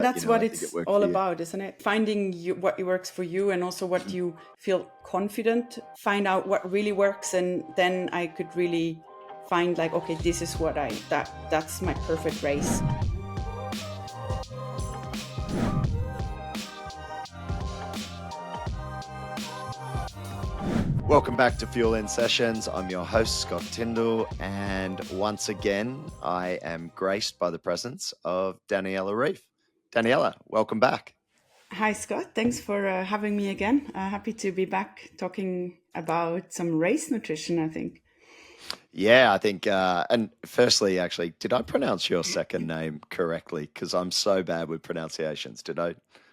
That's I what think it it's worked all for you. about, isn't it? Finding what works for you and also what you feel confident, find out what really works. And then I could really find like, okay, this is what that's my perfect race. Welcome back to Fuelin Sessions. I'm your host, Scott Tyndall, and once again, I am graced by the presence of Daniela Ryf. Daniela, welcome back. Hi, Scott. Thanks for having me again. Happy to be back talking about some race nutrition, I think. Yeah, I think, and firstly, actually, did I pronounce your second name correctly? Because I'm so bad with pronunciations.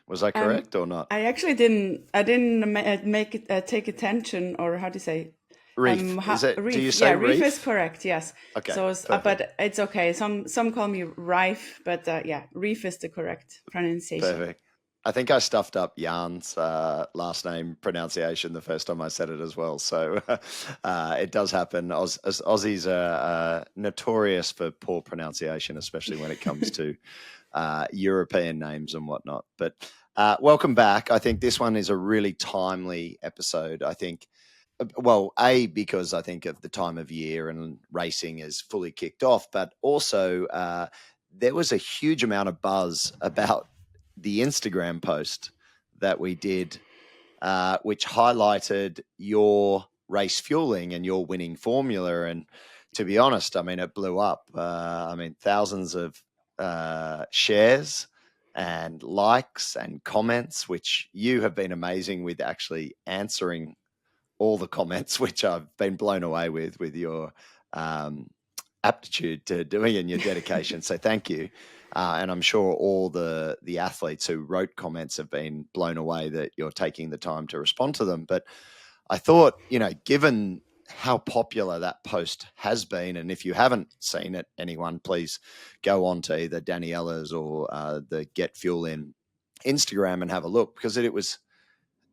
Was I correct or not? I actually didn't. I didn't make it take attention, or how do you say? Reef. Do you Reef. say Yeah, Reef is Reef? correct. Yes. Okay, So, perfect. but it's okay. Some call me Rife, but yeah, Reef is the correct pronunciation. Perfect. I think I stuffed up Jan's last name pronunciation the first time I said it as well. So it does happen. Aussies are notorious for poor pronunciation, especially when it comes to European names and whatnot. But welcome back. I think this one is a really timely episode. I think, well, because I think of the time of year and racing is fully kicked off, but also there was a huge amount of buzz about the Instagram post that we did, which highlighted your race fueling and your winning formula. And to be honest, I mean, it blew up. Thousands of shares and likes and comments, which you have been amazing with actually answering all the comments, which I've been blown away with your aptitude to doing and your dedication. So thank you. And I'm sure all the athletes who wrote comments have been blown away that you're taking the time to respond to them. But I thought, given how popular that post has been, and if you haven't seen it, anyone, please go on to either Daniela's or the Get Fuel In Instagram and have a look, because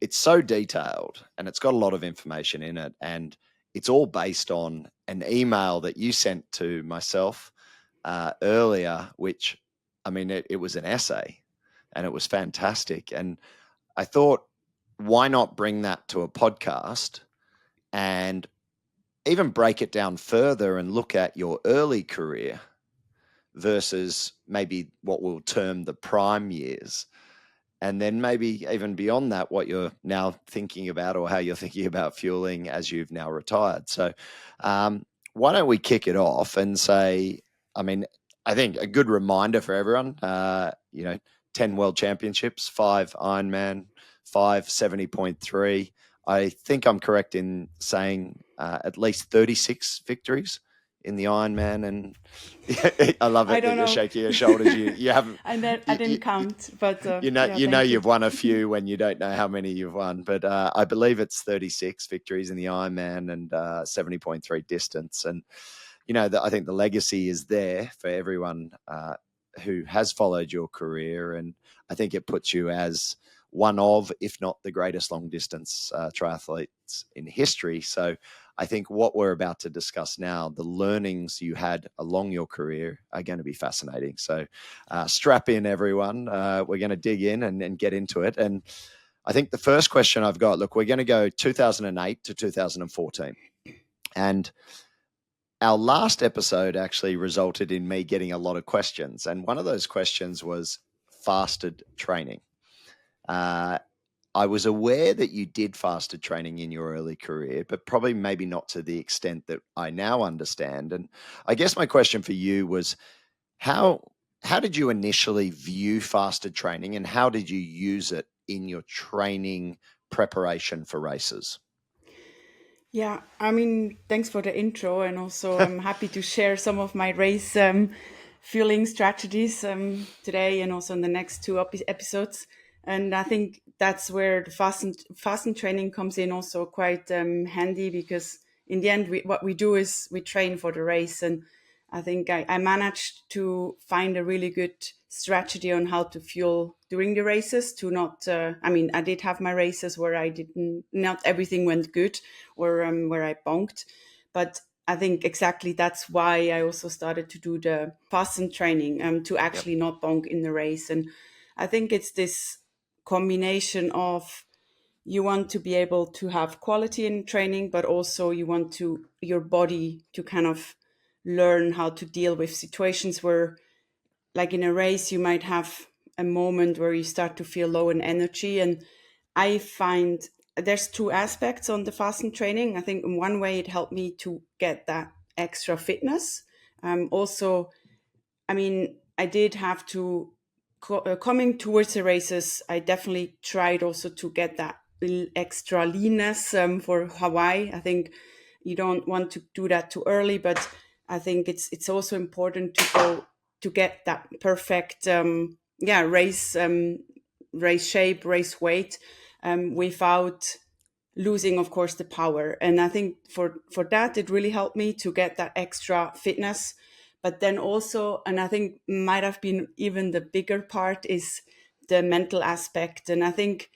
it's so detailed and it's got a lot of information in it, and it's all based on an email that you sent to myself earlier, which, I mean, it was an essay and it was fantastic. And I thought, why not bring that to a podcast and even break it down further and look at your early career versus maybe what we'll term the prime years. And then maybe even beyond that, what you're now thinking about or how you're thinking about fueling as you've now retired. So why don't we kick it off and say, I think a good reminder for everyone, 10 world championships, 5 Ironman, 5 70.3. I think I'm correct in saying at least 36 victories in the Ironman, and I love I it that don't you're know. shaking your shoulders. You haven't. I didn't count, but yeah, You know thank you. you've won a few when you don't know how many you've won, but I believe it's 36 victories in the Ironman and 70.3 distance, and I think the legacy is there for everyone who has followed your career, and I think it puts you as one of, if not the greatest long distance triathletes in history. So I think what we're about to discuss now, the learnings you had along your career, are going to be fascinating. So strap in, everyone. We're going to dig in and get into it. And I think the first question I've got, look, we're going to go 2008 to 2014. And our last episode actually resulted in me getting a lot of questions. And one of those questions was fasted training. I was aware that you did fasted training in your early career, but probably maybe not to the extent that I now understand. And I guess my question for you was, how did you initially view fasted training, and how did you use it in your training preparation for races? Yeah, I mean, thanks for the intro, and also I'm happy to share some of my race fueling strategies today and also in the next two episodes. And I think that's where the fasten training comes in also quite handy, because in the end, what we do is we train for the race. And I think I managed to find a really good strategy on how to fuel during the races to not, I did have my races where not everything went good, or where I bonked. But I think exactly that's why I also started to do the fasten training to actually not bonk in the race. And I think it's this combination of you want to be able to have quality in training, but also you want to your body to kind of learn how to deal with situations where, like in a race, you might have a moment where you start to feel low in energy. And I find there's two aspects on the fasting training. I think in one way it helped me to get that extra fitness. Also, I mean, I did have to, coming towards the races, I definitely tried also to get that extra leanness for Hawaii. I think you don't want to do that too early, but I think it's also important to go to get that perfect race shape, race weight without losing, of course, the power. And I think for that, it really helped me to get that extra fitness. But then also, and I think might have been even the bigger part, is the mental aspect. And I think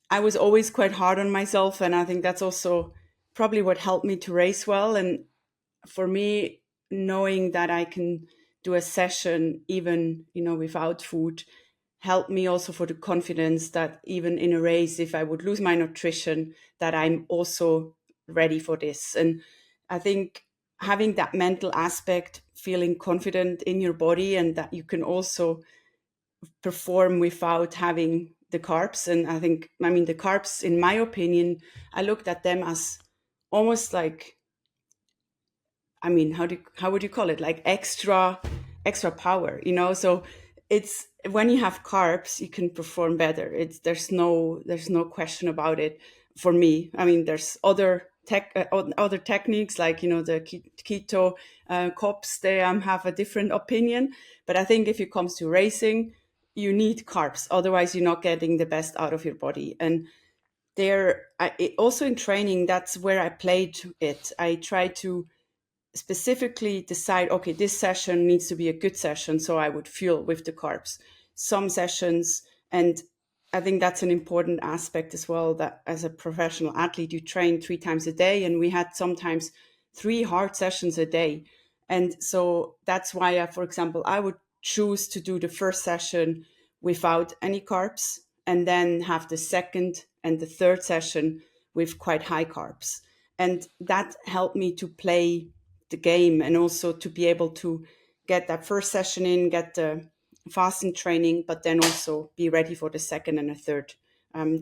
I was always quite hard on myself. And I think that's also probably what helped me to race well. And for me, knowing that I can do a session even, without food, helped me also for the confidence that even in a race, if I would lose my nutrition, that I'm also ready for this. And I think having that mental aspect, feeling confident in your body, and that you can also perform without having the carbs. And I mean, the carbs, in my opinion, I looked at them as almost like, I mean, how would you call it? Like extra power, So it's when you have carbs, you can perform better. There's no question about it. For me, I mean, there's other techniques like the keto cops. They have a different opinion, but I think if it comes to racing, you need carbs. Otherwise, you're not getting the best out of your body. And also in training, that's where I played it. I try to specifically decide, okay, this session needs to be a good session. So I would fuel with the carbs. Some sessions, and I think that's an important aspect as well, that as a professional athlete, you train 3 times a day. And we had sometimes 3 hard sessions a day. And so that's why, for example, I would choose to do the first session without any carbs and then have the second and the third session with quite high carbs. And that helped me to play the game and also to be able to get that first session in, get the fasting training, but then also be ready for the second and the third,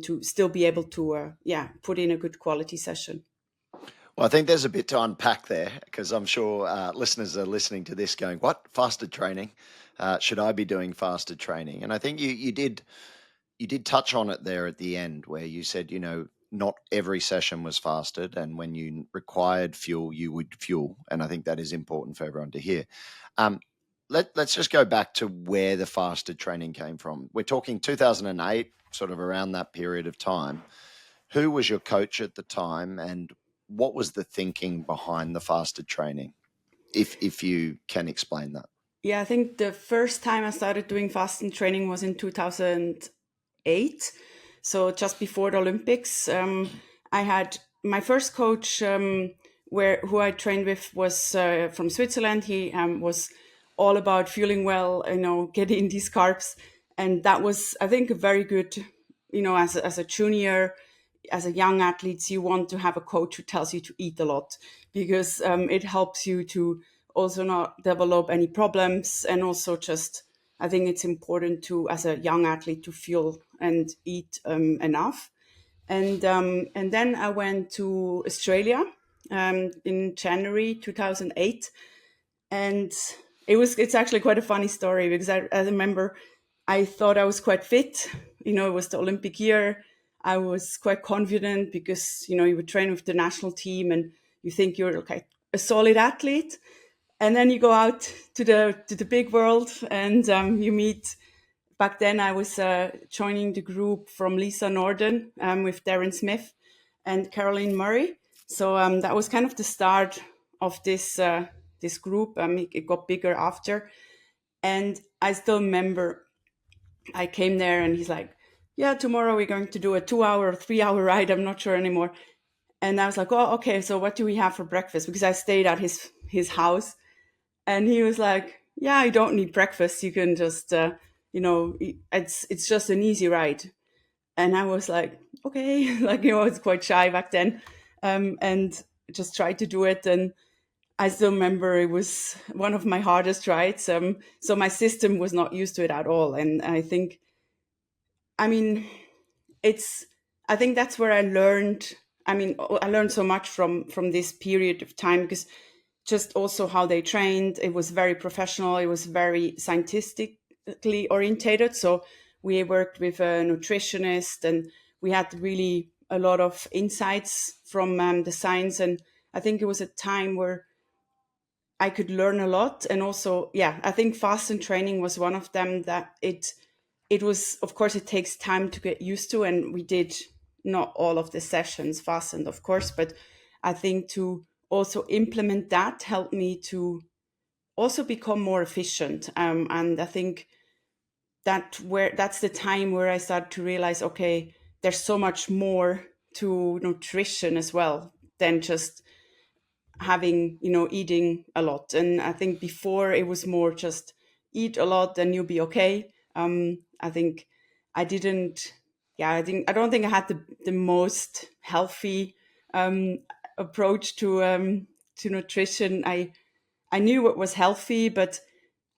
to still be able to, put in a good quality session. Well, I think there's a bit to unpack there because I'm sure listeners are listening to this going, what, fasted training? Should I be doing fasted training? And I think you did touch on it there at the end where you said, not every session was fasted, and when you required fuel, you would fuel. And I think that is important for everyone to hear. Let's just go back to where the fasted training came from. We're talking 2008, sort of around that period of time. Who was your coach at the time, and what was the thinking behind the fasted training, if you can explain that? Yeah, I think the first time I started doing fasting training was in 2008. So just before the Olympics. I had my first coach, who I trained with, was from Switzerland. He was all about fueling well, getting these carbs. And that was, I think, a very good, as a junior, as a young athlete, you want to have a coach who tells you to eat a lot, because it helps you to also not develop any problems. And also just, I think it's important to, as a young athlete, to fuel and eat enough. And then I went to Australia in January 2008. And it's actually quite a funny story, because I remember I thought I was quite fit. It was the Olympic year. I was quite confident because, you would train with the national team and you think you're like a solid athlete. And then you go out to the big world and you meet. Back then I was joining the group from Lisa Norden, with Darren Smith and Caroline Murray. So that was kind of the start of this group. It got bigger after. And I still remember I came there and he's like, yeah, tomorrow we're going to do a 2 hour or 3 hour ride. I'm not sure anymore. And I was like, oh, okay. So what do we have for breakfast? Because I stayed at his house. And he was like, yeah, you don't need breakfast. You can just it's just an easy ride. And I was like, okay, like, I was quite shy back then, and just tried to do it. And I still remember it was one of my hardest rides. So my system was not used to it at all. And I mean, it's, I think that's where I learned. I mean, I learned so much from this period of time, because just also how they trained, it was very professional. It was very scientifically orientated. So we worked with a nutritionist, and we had really a lot of insights from the science. And I think it was a time where I could learn a lot. And also, yeah, I think fast and training was one of them, that it was, of course, it takes time to get used to. And we did not all of the sessions fastened, of course, but I think to also implement that helped me to also become more efficient. And I think that's the time where I started to realize, okay, there's so much more to nutrition as well than just having, eating a lot. And I think before it was more just eat a lot and you'll be okay. I think I didn't, yeah, I don't think I had the most healthy approach to nutrition. I knew what was healthy, but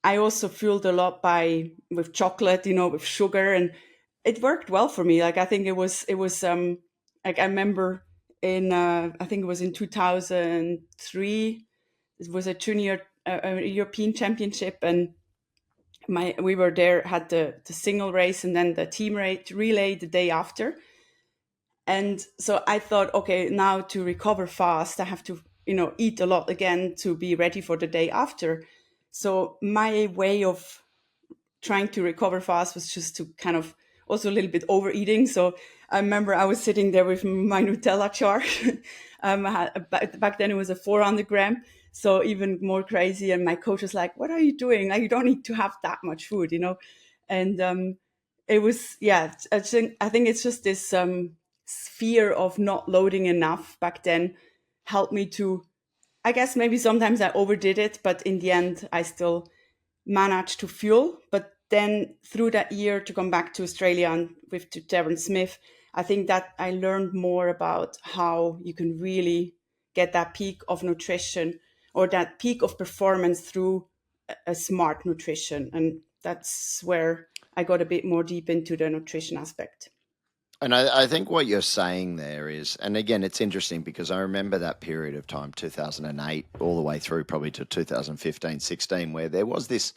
I also fueled a lot with chocolate, with sugar, and it worked well for me. Like, I think it was like, I remember in I think it was in 2003. It was a junior European championship, and we were there, had the single race and then the team race relay the day after. And so I thought, okay, now to recover fast, I have to, eat a lot again to be ready for the day after. So my way of trying to recover fast was just to kind of also a little bit overeating. So I remember I was sitting there with my Nutella chart. Back then it was a 400 gram, so even more crazy. And my coach was like, "What are you doing? Like, you don't need to have that much food." And it was, yeah. I think it's just this fear of not loading enough back then helped me to. I guess maybe sometimes I overdid it, but in the end, I still managed to fuel. But then through that year to come back to Australia and with to Darren Smith, I think that I learned more about how you can really get that peak of nutrition or that peak of performance through a smart nutrition. And that's where I got a bit more deep into the nutrition aspect. And I think what you're saying there is, and again, it's interesting because I remember that period of time, 2008, all the way through probably to 2015, 16, where there was this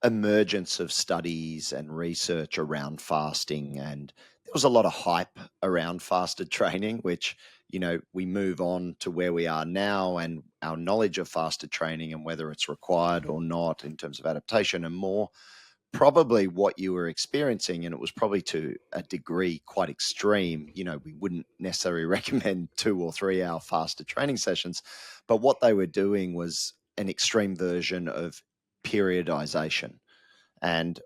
emergence of studies and research around fasting. And there was a lot of hype around fasted training, which, we move on to where we are now, and our knowledge of fasted training and whether it's required or not in terms of adaptation and more. Probably what you were experiencing, and it was probably to a degree quite extreme. We wouldn't necessarily recommend 2 or 3 hour fasted training sessions, but what they were doing was an extreme version of periodization. And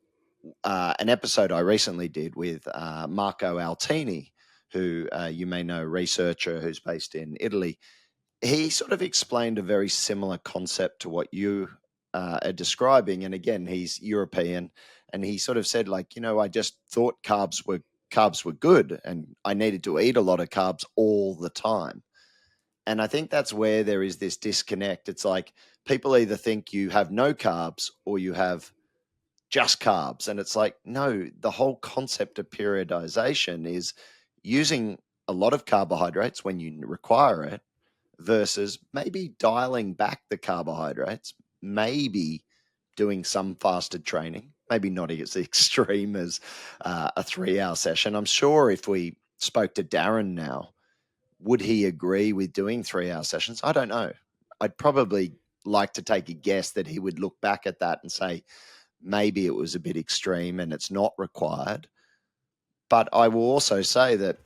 an episode I recently did with Marco Altini, who you may know, researcher who's based in Italy, he sort of explained a very similar concept to what you are describing. And again, he's European, and he sort of said, like, I just thought carbs were good, and I needed to eat a lot of carbs all the time. And I think that's where there is this disconnect. It's like people either think you have no carbs or you have just carbs. And it's like, no, the whole concept of periodization is using a lot of carbohydrates when you require it versus maybe dialing back the carbohydrates, maybe doing some fasted training, maybe not as extreme as a 3 hour session. I'm sure if we spoke to Darren now, would he agree with doing 3 hour sessions? I don't know. I'd probably like to take a guess that he would look back at that and say, maybe it was a bit extreme and it's not required. But I will also say that,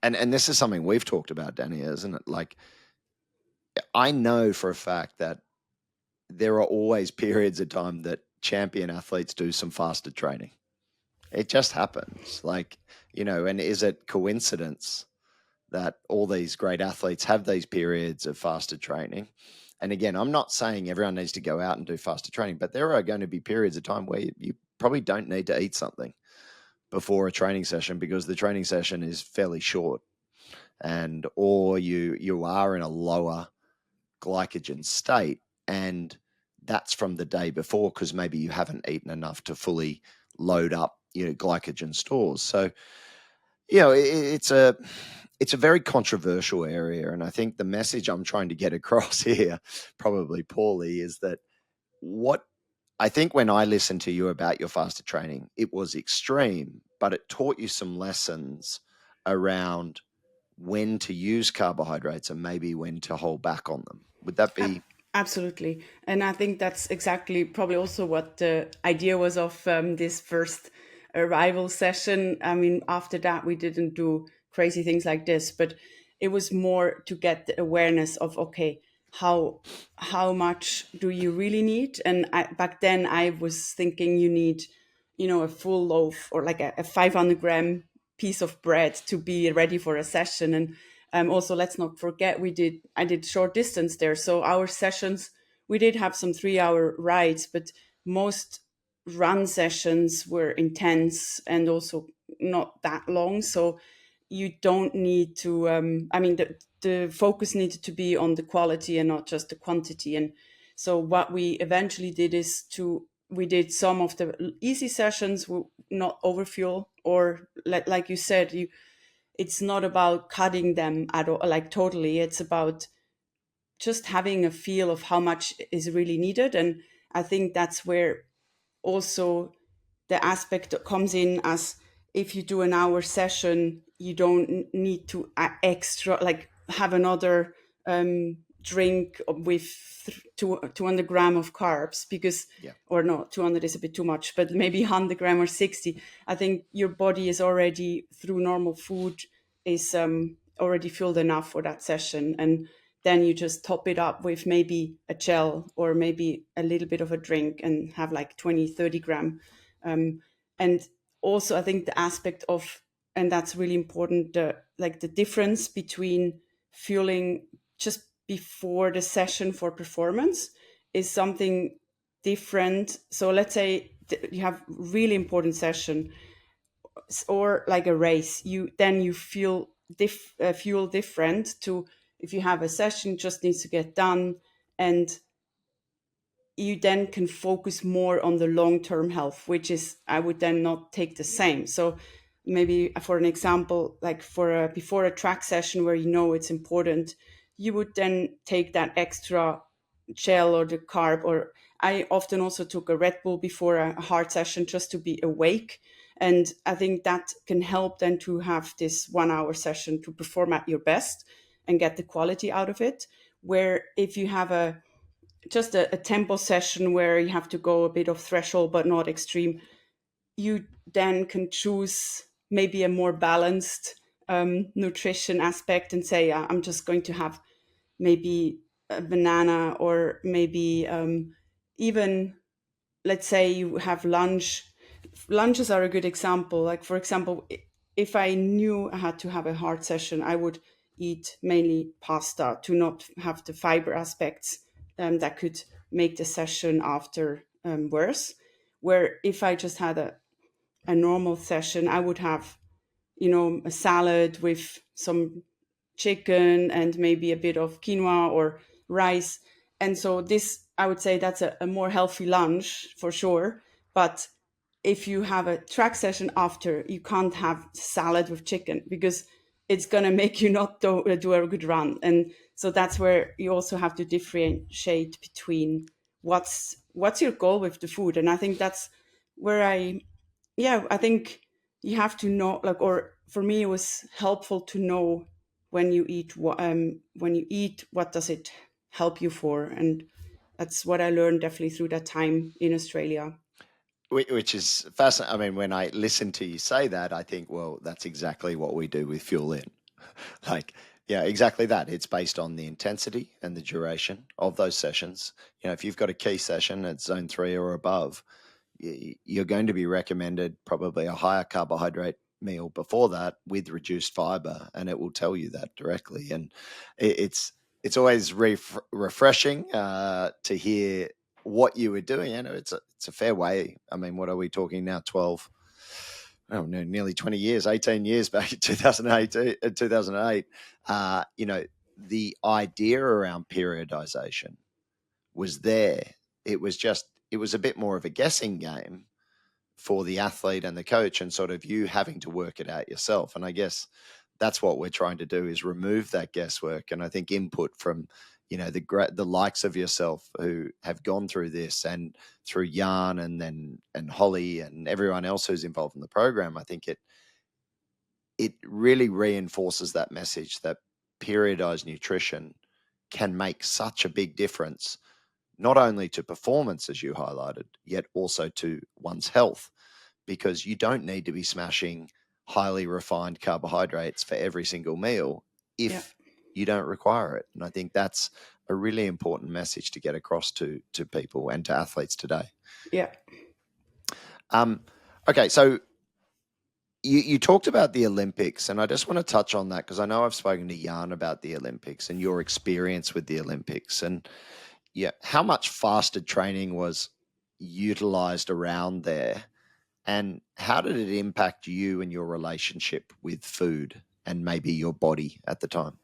and this is something we've talked about, Danny, isn't it? Like, I know for a fact that there are always periods of time that champion athletes do some fasted training. It just happens. Like, and is it coincidence that all these great athletes have these periods of fasted training? And again, I'm not saying everyone needs to go out and do fasted training, but there are going to be periods of time where you probably don't need to eat something before a training session, because the training session is fairly short, and or you are in a lower glycogen state, and that's from the day before, because maybe you haven't eaten enough to fully load up your glycogen stores. So it's a very controversial area, and I think the message I'm trying to get across here, probably poorly, is that what I think when I listened to you about your fasted training, it was extreme, but it taught you some lessons around when to use carbohydrates and maybe when to hold back on them. Would that be? Absolutely. And I think that's exactly probably also what the idea was of this first arrival session. I mean, after that, we didn't do crazy things like this, but it was more to get the awareness of, okay, how much do you really need? And back then I was thinking you need, a full loaf or like a 500-gram piece of bread to be ready for a session. And also, let's not forget, I did short distance there. So our sessions, we did have some 3-hour rides, but most run sessions were intense and also not that long. So you don't need to, the focus needed to be on the quality and not just the quantity. And so what we eventually did is we did some of the easy sessions, not overfuel, or like you said, it's not about cutting them at all, like totally. It's about just having a feel of how much is really needed. And I think that's where also the aspect that comes in, as if you do an hour session, you don't need to extra like have another drink with 200 gram of carbs, because, Yeah. or no, 200 is a bit too much, but maybe 100 gram or 60. I think your body is already, through normal food, is already fueled enough for that session. And then you just top it up with maybe a gel or maybe a little bit of a drink and have like 20, 30 gram. And also, I think the aspect of, and that's really important, the difference between fueling just before the session for performance is something different. So let's say you have really important session or like a race, you feel fuel different to if you have a session just needs to get done, and you then can focus more on the long-term health, which is, I would then not take the same. So maybe for an example, like before a track session where it's important, you would then take that extra gel or the carb, or I often also took a Red Bull before a hard session just to be awake. And I think that can help then to have this 1 hour session to perform at your best and get the quality out of it. Where if you have a tempo session where you have to go a bit of threshold but not extreme, you then can choose maybe a more balanced nutrition aspect and say, I'm just going to have maybe a banana, or maybe even, let's say you have lunch. Lunches are a good example. Like, for example, if I knew I had to have a hard session, I would eat mainly pasta to not have the fiber aspects that could make the session after worse. Where if I just had a normal session, I would have, a salad with some chicken and maybe a bit of quinoa or rice. And so this, I would say that's a more healthy lunch for sure. But if you have a track session after, you can't have salad with chicken because it's going to make you not do a good run. And so that's where you also have to differentiate between what's your goal with the food. And I think that's where I think you have to know, like, or for me, it was helpful to know when you eat, what does it help you for? And that's what I learned definitely through that time in Australia. Which is fascinating. I mean, when I listen to you say that, I think, well, that's exactly what we do with Fuelin. Like, yeah, exactly that. It's based on the intensity and the duration of those sessions. If you've got a key session at zone 3 or above, you're going to be recommended probably a higher carbohydrate meal before that with reduced fiber, and it will tell you that directly. And it's always refreshing to hear what you were doing, it's a fair way. I mean, what are we talking now? 12, oh no, nearly 20 years, 18 years back in 2008. The idea around periodization was there. It was a bit more of a guessing game for the athlete and the coach, and sort of you having to work it out yourself. And I guess that's what we're trying to do, is remove that guesswork. And I think input from the likes of yourself who have gone through this, and through Jan and Holly and everyone else who's involved in the program. I think it really reinforces that message that periodized nutrition can make such a big difference, not only to performance, as you highlighted, yet also to one's health, because you don't need to be smashing highly refined carbohydrates for every single meal Yeah. if you don't require it. And I think that's a really important message to get across to people and to athletes today. Yeah. Okay, so you talked about the Olympics, and I just want to touch on that because I know I've spoken to Jan about the Olympics and your experience with the Olympics, and how much fasted training was utilized around there, and how did it impact you and your relationship with food and maybe your body at the time?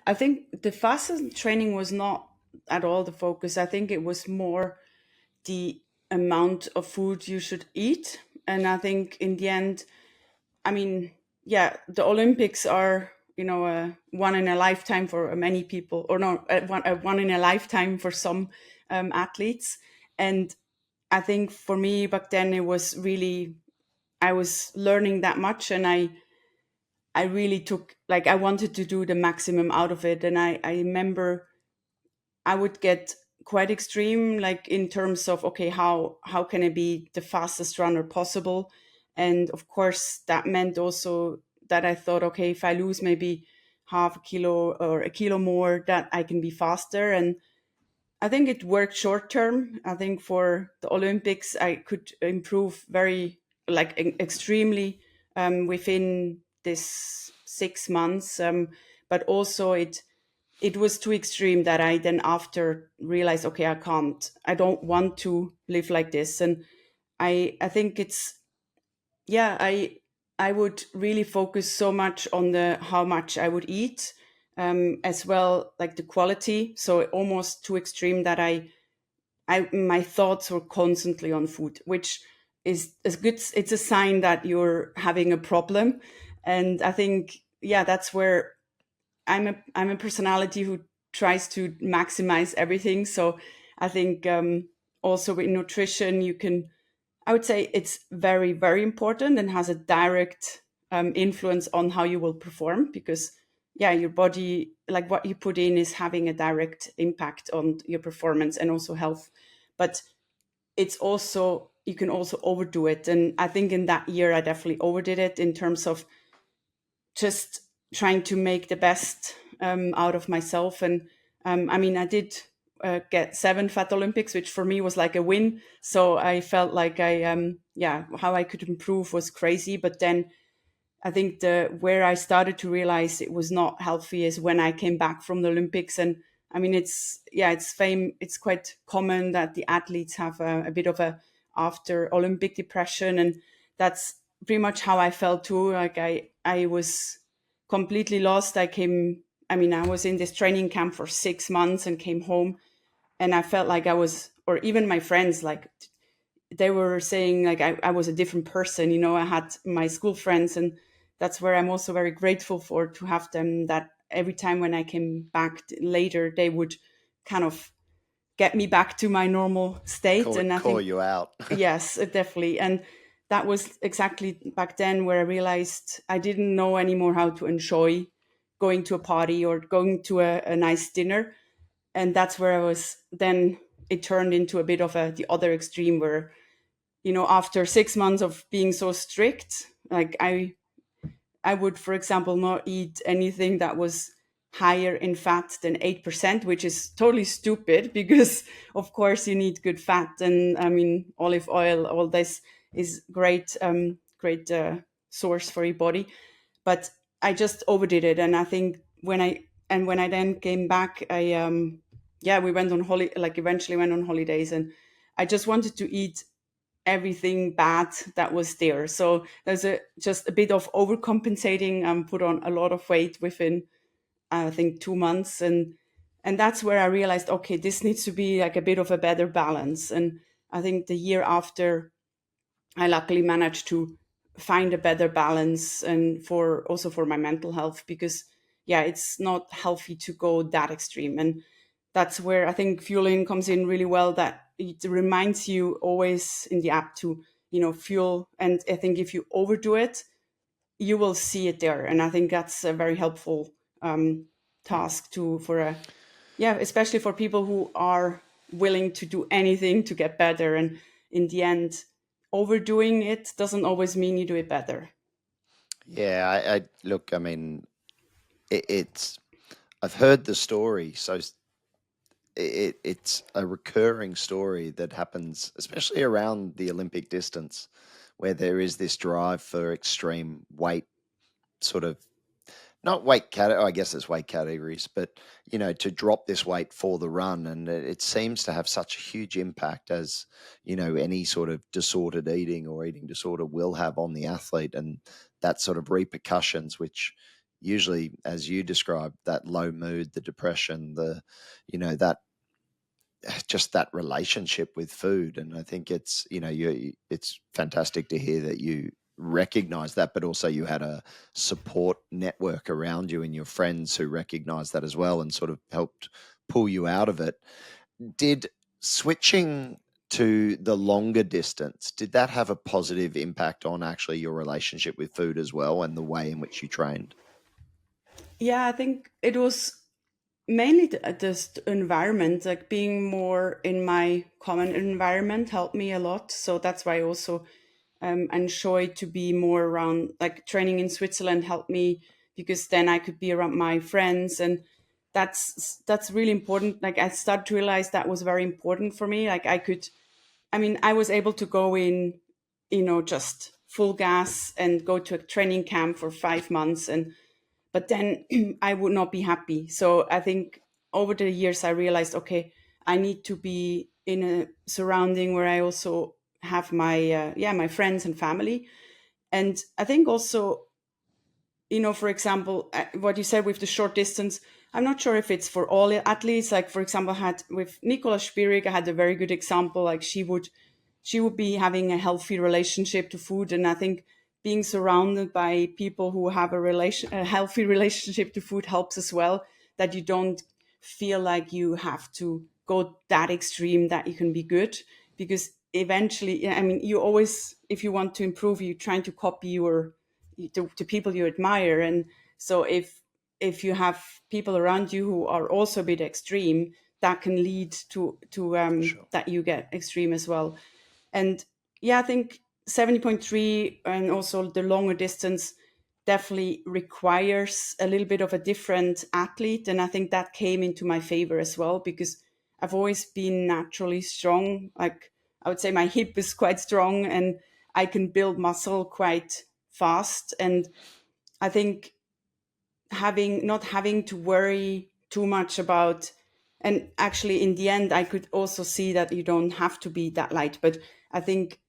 I think the fasted training was not at all the focus. I think it was more the amount of food you should eat. And I think in the end, I mean, yeah, the Olympics are, a one in a lifetime for many people, or no, a one in a lifetime for some athletes. And I think for me back then, it was really, I was learning that much, and I really took, like, I wanted to do the maximum out of it. And I remember I would get quite extreme, like in terms of, okay, how can I be the fastest runner possible? And of course, that meant also that I thought, okay, if I lose maybe half a kilo or a kilo more, that I can be faster. And I think it worked short term. I think for the Olympics, I could improve very, like, extremely within this 6 months. But also, it was too extreme that I then after realized, okay, I don't want to live like this. And I think it's, yeah, I would really focus so much on the how much I would eat, as well, like the quality. So almost too extreme that I my thoughts were constantly on food, which is as good. It's a sign that you're having a problem. And I think, yeah, that's where I'm a personality who tries to maximize everything. So I think, also with nutrition, I would say it's very, very important and has a direct influence on how you will perform, because, yeah, your body, like what you put in, is having a direct impact on your performance and also health. But it's also, you can also overdo it. And I think in that year, I definitely overdid it in terms of just trying to make the best out of myself. And I mean, I did get 7 Fat Olympics, which for me was like a win. So I felt like yeah, how I could improve was crazy. But then I think the where I started to realize it was not healthy is when I came back from the Olympics. And I mean, it's quite common that the athletes have a bit of a after Olympic depression, and that's pretty much how I felt too. Like I was completely lost. I mean, I was in this training camp for 6 months and came home, and I felt like I was, or even my friends, like they were saying like I was a different person. I had my school friends, and that's where I'm also very grateful for, to have them, that every time when I came back later, they would kind of get me back to my normal state. And I Call think, you out. yes, definitely. And that was exactly back then where I realized I didn't know anymore how to enjoy going to a party or going to a nice dinner. And that's where I was then, it turned into a bit of the other extreme where, after 6 months of being so strict, like I would, for example, not eat anything that was higher in fat than 8%, which is totally stupid because, of course, you need good fat. And I mean, olive oil, all this is great, great source for your body. But I just overdid it. And I think when I then came back, yeah, we went on like eventually went on holidays, and I just wanted to eat everything bad that was there. So there's just a bit of overcompensating. Put on a lot of weight within I think 2 months, and that's where I realized, okay, this needs to be like a bit of a better balance. And I think the year after, I luckily managed to find a better balance, and for also for my mental health, because yeah, it's not healthy to go that extreme. And that's where I think fueling comes in really well, that it reminds you always in the app to, fuel. And I think if you overdo it, you will see it there. And I think that's a very helpful task to for a yeah, especially for people who are willing to do anything to get better. And in the end, overdoing it doesn't always mean you do it better. Yeah, I look. I mean, it's. I've heard the story, so it's a recurring story that happens, especially around the Olympic distance, where there is this drive for extreme weight, sort of not weight I guess it's weight categories, but to drop this weight for the run, and it seems to have such a huge impact, as any sort of disordered eating or eating disorder will have on the athlete, and that sort of repercussions, which usually, as you described, that low mood, the depression, that just that relationship with food. And I think it's it's fantastic to hear that you recognize that, but also you had a support network around you and your friends who recognized that as well and sort of helped pull you out of it. Did switching to the longer distance, did that have a positive impact on actually your relationship with food as well, and the way in which you trained? Yeah, I think it was mainly just environment, like being more in my common environment helped me a lot. So that's why I also enjoy to be more around, like training in Switzerland helped me, because then I could be around my friends. And that's really important. Like I started to realize that was very important for me. Like I was able to go in, just full gas and go to a training camp for 5 months, and but then I would not be happy. So I think over the years I realized, okay, I need to be in a surrounding where I also have my my friends and family. And I think also, for example, what you said with the short distance, I'm not sure if it's for all athletes. Like, for example, I had with Nicola Spirig, I had a very good example. Like she would be having a healthy relationship to food. And I think being surrounded by people who have a healthy relationship to food helps as well, that you don't feel like you have to go that extreme that you can be good. Because eventually, yeah, I mean, you always, if you want to improve, you're trying to copy to people you admire. And so if you have people around you who are also a bit extreme, that can lead to For sure. that you get extreme as well. And yeah, I think 70.3 and also the longer distance definitely requires a little bit of a different athlete. And I think that came into my favor as well, because I've always been naturally strong. Like I would say my hip is quite strong, and I can build muscle quite fast. And I think not having to worry too much about, and actually in the end I could also see that you don't have to be that light. But I think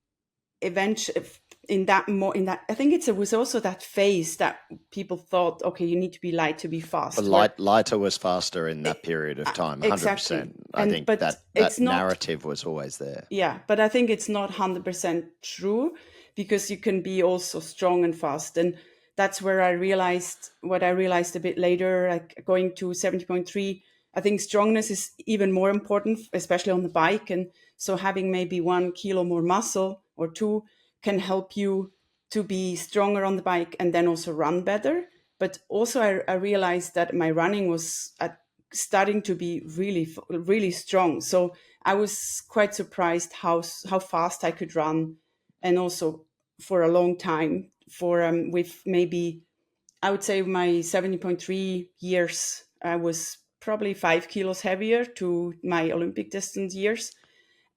eventually in that, I think it was also that phase that people thought, okay, you need to be light to be But fast, where lighter was faster in that period of time, exactly. 100%. I And think but that it's not, narrative was always there. yeah, but I think it's not 100% true, because you can be also strong and fast. And that's where I realized what I realized a bit later, like going to 70.3. I think strongness is even more important, especially on the bike. And so having maybe 1 kilo more muscle or two can help you to be stronger on the bike and then also run better. But also, I realized that my running was starting to be really, really strong. So I was quite surprised how fast I could run, and also for a long time. For with maybe, I would say my 70.3 years, I was probably 5 kilos heavier to my Olympic distance years,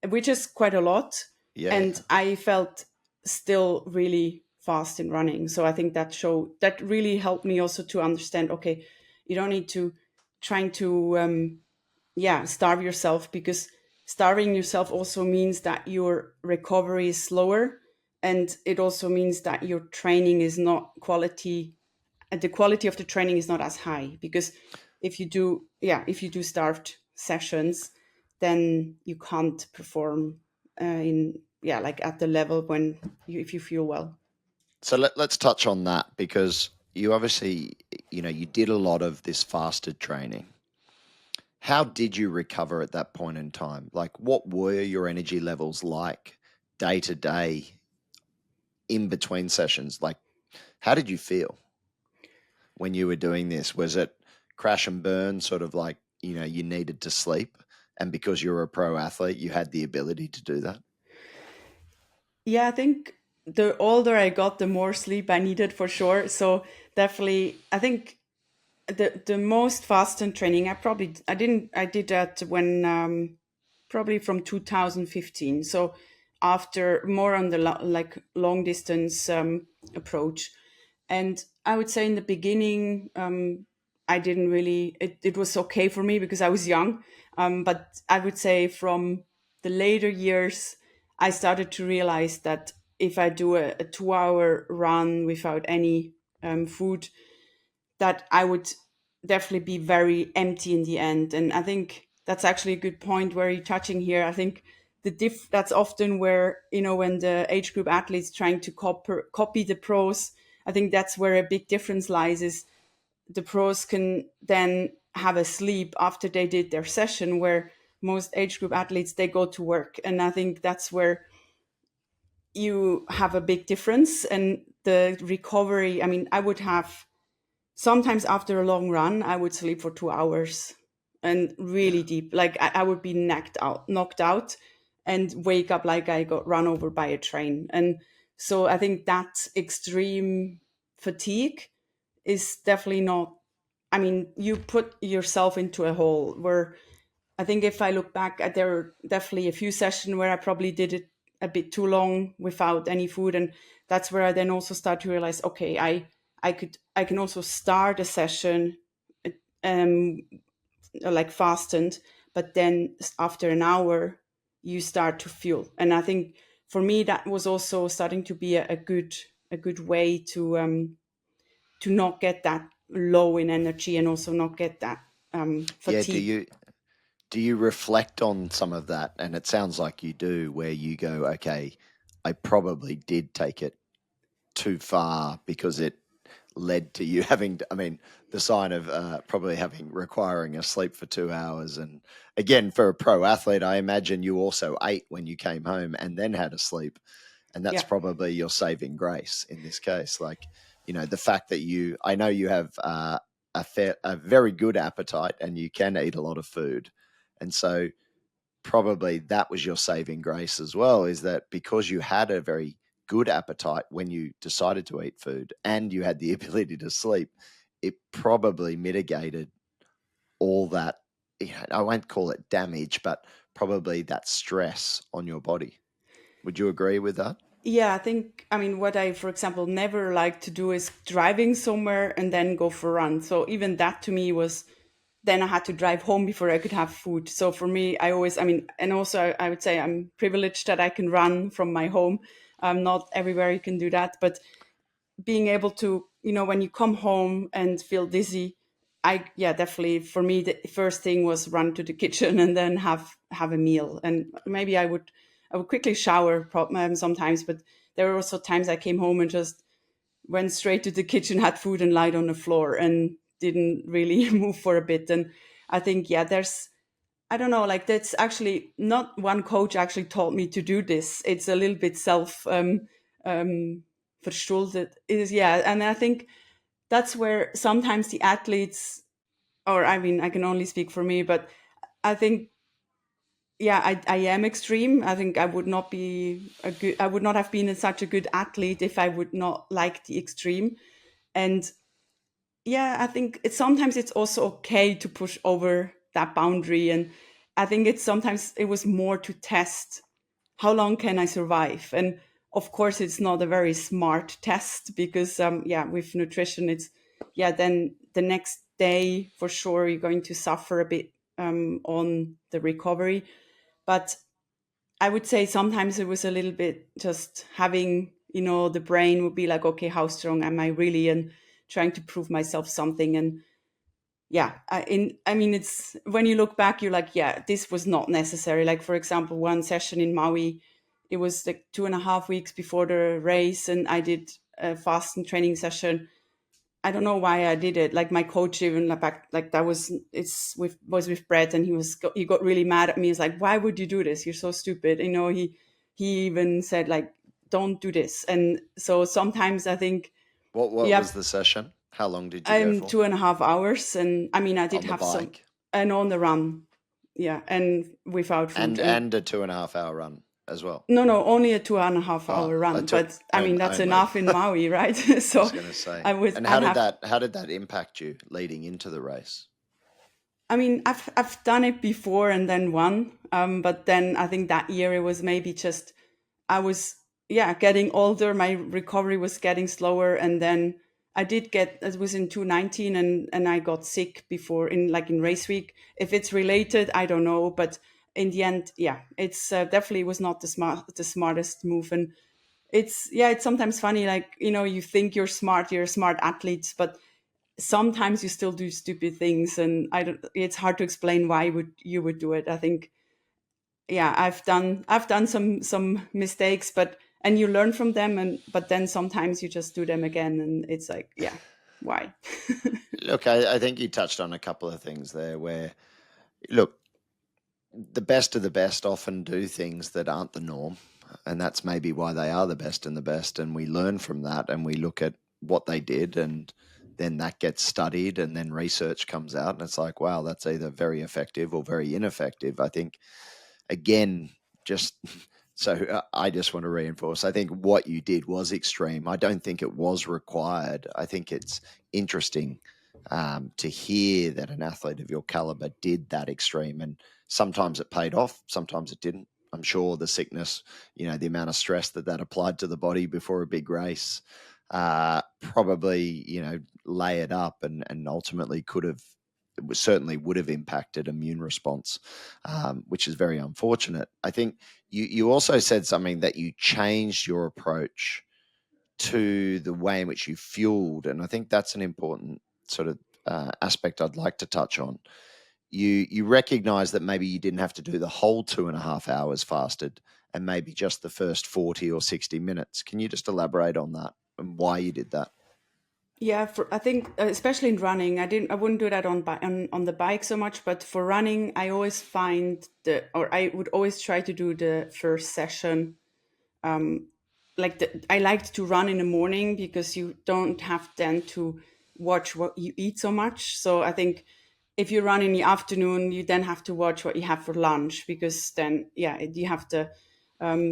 which is quite a lot. Yeah. And I felt still really fast in running. So I think that really helped me also to understand, okay, you don't need to trying to yeah, starve yourself, because starving yourself also means that your recovery is slower, and it also means that your training is not quality, and the quality of the training is not as high, because if you do starved sessions, then you can't perform in like at the level when if you feel well. So let's touch on that because you obviously, you did a lot of this fasted training. How did you recover at that point in time? Like, what were your energy levels like day to day in between sessions? Like, how did you feel when you were doing this? Was it crash and burn, sort of like, you needed to sleep? And because you're a pro athlete, you had the ability to do that? Yeah, I think the older I got, the more sleep I needed for sure. So definitely, I think the most fasting training I did that when probably from 2015. So after more on the like long distance approach. And I would say in the beginning, I didn't really, it was okay for me because I was young. But I would say from the later years, I started to realize that if I do a 2 hour run without any food, that I would definitely be very empty in the end. And I think that's actually a good point where you're touching here. I think that's often where, when the age group athletes trying to copy the pros, I think that's where a big difference lies, is the pros can then have a sleep after they did their session, where most age group athletes, they go to work. And I think that's where you have a big difference. And the recovery, I mean, I would have sometimes after a long run, I would sleep for 2 hours and really Yeah. deep. Like I would be knocked out and wake up like I got run over by a train. And so I think that extreme fatigue is definitely not, I mean, you put yourself into a hole where I think if I look back at, there were definitely a few sessions where I probably did it a bit too long without any food. And that's where I then also start to realize, okay, I can also start a session um like fastened, but then after an hour you start to fuel. And I think for me that was also starting to be a good way to not get that low in energy, and also not get that Yeah. Do fatigue. you do you reflect on some of that? And it sounds like you do, where you go, okay, I probably did take it too far because it led to you having to, I mean, the sign of probably requiring a sleep for 2 hours. And again, for a pro athlete, I imagine you also ate when you came home and then had a sleep. And that's Yeah. probably your saving grace in this case. Like, the fact that I know you have a very good appetite and you can eat a lot of food. And so probably that was your saving grace as well, is that because you had a very good appetite when you decided to eat food and you had the ability to sleep, it probably mitigated all that. I won't call it damage, but probably that stress on your body. Would you agree with that? Yeah, I think, I mean, what I, for example, never like to do is driving somewhere and then go for a run. So even that to me was, then I had to drive home before I could have food. So for me, I always, I mean, and also I would say I'm privileged that I can run from my home. Not everywhere you can do that, but being able to, when you come home and feel dizzy, yeah, definitely for me the first thing was run to the kitchen and then have a meal. And maybe I would quickly shower sometimes, but there were also times I came home and just went straight to the kitchen, had food, and lied on the floor and didn't really move for a bit. And I think, yeah, I don't know, like that's actually not one coach actually taught me to do this. It's a little bit self um, verschuldet. Is yeah, and I think that's where sometimes the athletes, or I mean, I can only speak for me, but I think, yeah, I am extreme. I think I would not have been such a good athlete if I would not like the extreme. And yeah, I think sometimes it's also okay to push over that boundary. And I think it's sometimes it was more to test how long can I survive. And of course it's not a very smart test, because yeah, with nutrition it's, yeah, then the next day for sure you're going to suffer a bit on the recovery. But I would say sometimes it was a little bit just having, the brain would be like, okay, how strong am I really? And trying to prove myself something. And yeah, I mean, it's when you look back, you're like, yeah, this was not necessary. Like, for example, one session in Maui, it was like 2.5 weeks before the race, and I did a fasting training session. I don't know why I did it. Like my coach even like that was with Brett, and he got really mad at me. He's like, "Why would you do this? You're so stupid." He even said like, "Don't do this." And so sometimes I think, What yeah, was the session? How long did you go I'm for 2.5 hours, and I mean I did on the have some, bike? and on the run, yeah, and without food, and And a 2.5 hour run as well. no, only a 2.5 hour Oh, run, but I mean that's only. enough in Maui, right? I was So going to say. I And I'd have how did that impact you leading into the race? I mean, I've done it before and then won, but then I think that year it was maybe just I was getting older. My recovery was getting slower, and then I did get it was in 2019, and I got sick before in race week. If it's related, I don't know, but in the end, yeah, it's definitely was not the smartest move, and it's sometimes funny, like you think you're a smart athlete, but sometimes you still do stupid things, and I don't it's hard to explain why you would do it. I think, yeah, I've done some mistakes, and you learn from them, but then sometimes you just do them again, and it's like, yeah, why? Look, I think you touched on a couple of things there where, look, the best of the best often do things that aren't the norm. And that's maybe why they are the best and the best. And we learn from that and we look at what they did, and then that gets studied, and then research comes out. And it's like, wow, that's either very effective or very ineffective. I think, again, just I just want to reinforce, I think what you did was extreme. I don't think it was required. I think it's interesting to hear that an athlete of your caliber did that extreme, and sometimes it paid off, sometimes it didn't. I'm sure the sickness, the amount of stress that applied to the body before a big race, probably, layered up, and ultimately could have, certainly would have impacted immune response, which is very unfortunate. I think you also said something that you changed your approach to the way in which you fueled, and I think that's an important sort of aspect I'd like to touch on. You recognize that maybe you didn't have to do the whole 2.5 hours fasted, and maybe just the first 40 or 60 minutes. Can you just elaborate on that and why you did that? Yeah, I think especially in running, I wouldn't do that on the bike so much, but for running, I always find I would always try to do the first session. I liked to run in the morning because you don't have then to watch what you eat so much. So I think if you run in the afternoon, you then have to watch what you have for lunch, because then, yeah, you have the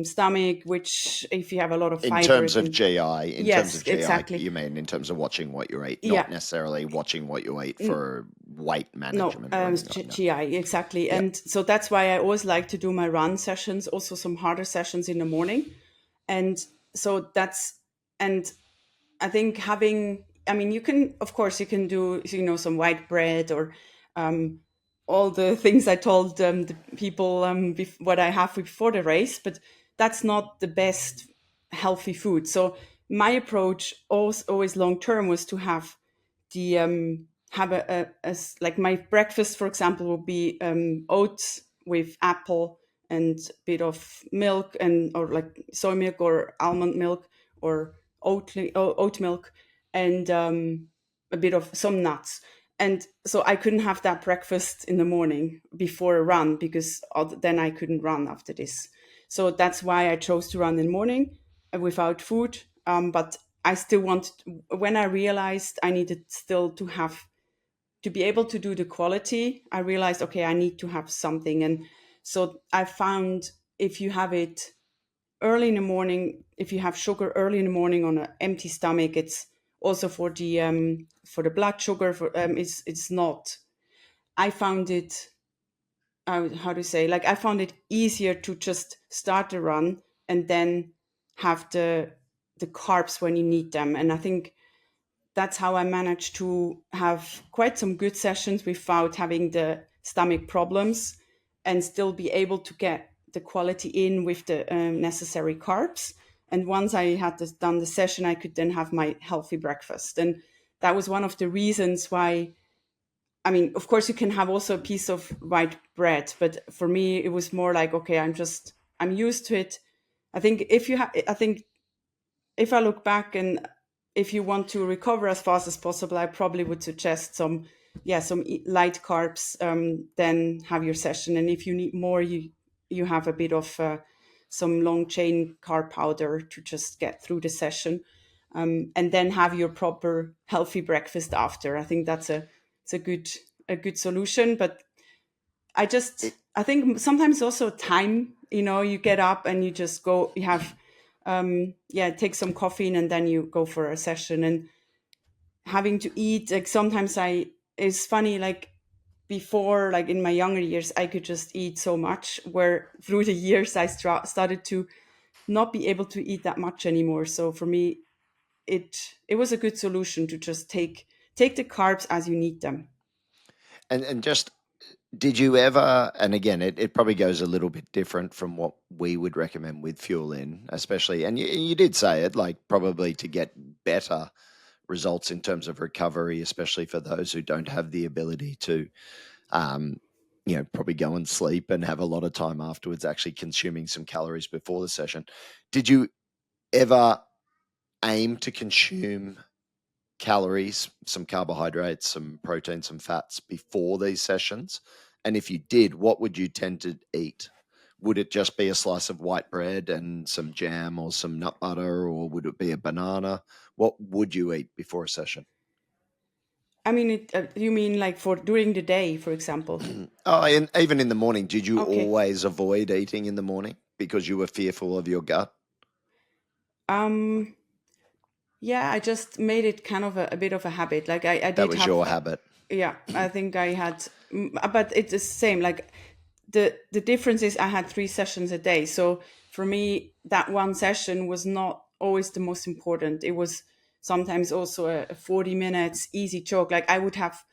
stomach, which if you have a lot of In fiber, terms it of can. GI, Yes, exactly. you mean in terms of watching what you eat, not Yeah. necessarily watching what you eat for weight No, management or anything like that. GI, exactly. Yep. And so that's why I always like to do my run sessions, also some harder sessions in the morning. And so and I think I mean, of course, you can do, some white bread or all the things I told the people what I have before the race, but that's not the best healthy food. So my approach always long term was to the have like my breakfast, for example, would be oats with apple and a bit of milk, or like soy milk or almond milk or oat milk, and a bit of some nuts. And so I couldn't have that breakfast in the morning before a run, because then I couldn't run after this. So that's why I chose to run in the morning without food. But I still wanted, when I realized I needed still to be able to do the quality, I realized, okay, I need to have something. And so I found, if you have it early in the morning, if you have sugar early in the morning on an empty stomach, it's also for the blood sugar. It's not. I found it. How to say? Like, I found it easier to just start the run and then have the carbs when you need them. And I think that's how I managed to have quite some good sessions without having stomach problems and still be able to get the quality in with the necessary carbs. And once I had done the session, I could then have my healthy breakfast. And that was one of the reasons why. I mean, of course, you can have also a piece of white bread, but for me, it was more like, okay, I'm used to it. I think if I look back and if you want to recover as fast as possible, I probably would suggest some light carbs, then have your session. And if you need more, you have a bit of some long chain carb powder to just get through the session, and then have your proper healthy breakfast after. I think it's a good solution. But I think sometimes also time, you get up and you just go, you have, take some caffeine and then you go for a session. And having to eat, like sometimes it's funny, like before, like in my younger years, I could just eat so much, where through the years I started to not be able to eat that much anymore. So for me, it was a good solution to just take the carbs as you need them. And just, did you ever, and again, it probably goes a little bit different from what we would recommend with Fuelin, especially, and you did say it, like probably to get better results in terms of recovery, especially for those who don't have the ability to, um, probably go and sleep and have a lot of time afterwards actually consuming some calories before the session. Did you ever aim to consume calories, some carbohydrates, some protein, some fats before these sessions? And if you did, what would you tend to eat? Would it just be a slice of white bread and some jam or some nut butter, or would it be a banana? What would you eat before a session? I mean, you mean like for during the day, for example? Oh, and even in the morning, did you Okay. always avoid eating in the morning because you were fearful of your gut? Um, yeah, I just made it kind of a bit of a habit. Like I That did was have, your habit. yeah, I think I had, but it's the same. Like the difference is I had 3 sessions a day. So for me, that one session was not always the most important. It was sometimes also a 40 minutes easy jog. Like I would have,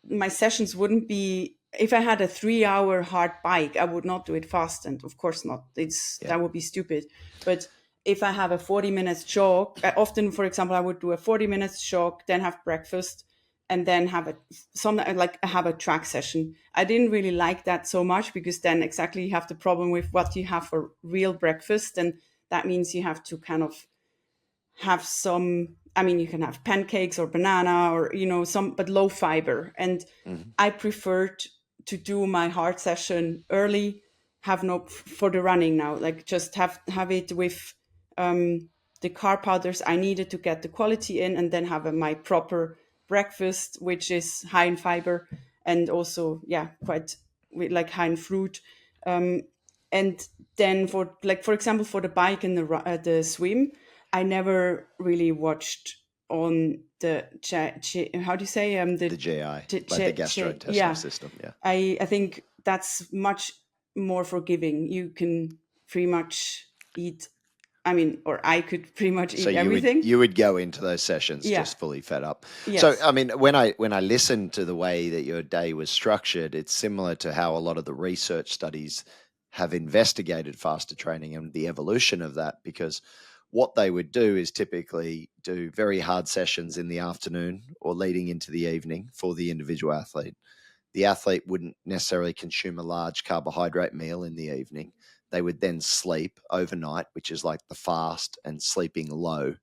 my sessions wouldn't be, if I had a 3 hour hard bike, I would not do it fast. And of course not. Yeah. That would be stupid. But if I have a 40 minutes jog, often, for example, I would do a 40 minutes jog, then have breakfast, and then have a track session. I didn't really like that so much, because then exactly you have the problem with what you have for real breakfast. And that means you have to kind of have some, I mean, you can have pancakes or banana or, some, but low fiber. And Mhm. I preferred to do my hard session early, have no, for the running now, like just have it with the carb powders I needed to get the quality in, and then have my proper breakfast, which is high in fiber, and also, yeah, quite like high in fruit. And then for example, for the bike and the swim, I never really watched on the how do you say, The the GI, like the gastrointestinal yeah. system. Yeah. I think that's much more forgiving. You can pretty much eat, I mean, or I could pretty much So eat you would everything. you would go into those sessions Yeah. just fully fed up. So Yes. I mean, when I listen to the way that your day was structured, it's similar to how a lot of the research studies have investigated faster training and the evolution of that, because what they would do is typically do very hard sessions in the afternoon or leading into the evening for the individual athlete. The athlete wouldn't necessarily consume a large carbohydrate meal in the evening. They would then sleep overnight, which is like the fast and sleeping low.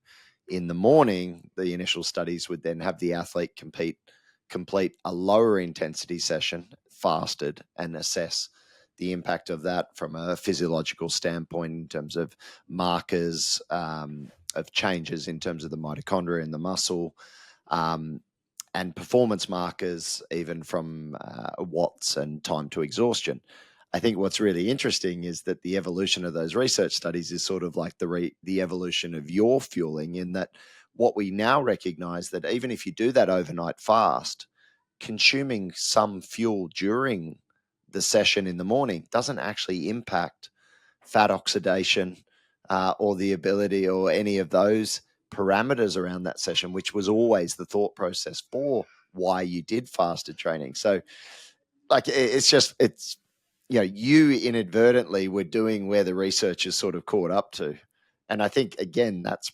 In the morning, the initial studies would then have the athlete complete a lower intensity session, fasted, and assess the impact of that from a physiological standpoint in terms of markers of changes in terms of the mitochondria in the muscle, um, and performance markers, even from watts and time to exhaustion. I think what's really interesting is that the evolution of those research studies is sort of like the evolution of your fueling, in that what we now recognize that even if you do that overnight fast, consuming some fuel during the session in the morning doesn't actually impact fat oxidation, or the ability or any of those parameters around that session, which was always the thought process for why you did fasted training. So like it's just it's you inadvertently were doing where the research is sort of caught up to, and I think again that's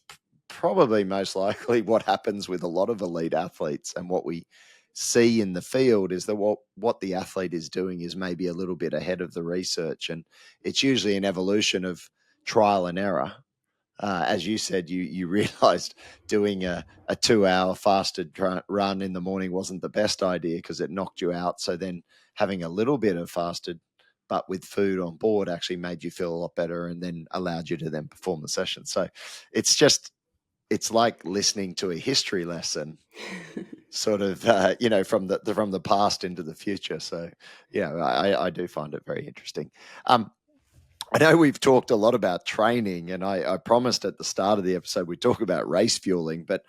probably most likely what happens with a lot of elite athletes, and what we see in the field is that what the athlete is doing is maybe a little bit ahead of the research, and it's usually an evolution of trial and error. As you said, you realized doing a 2 hour fasted run in the morning wasn't the best idea because it knocked you out. So then having a little bit of fasted, but with food on board, actually made you feel a lot better, and then allowed you to then perform the session. So it's like listening to a history lesson, sort of from the past into the future. So yeah, I do find it very interesting. I know we've talked a lot about training, and I promised at the start of the episode we'd talk about race fueling, but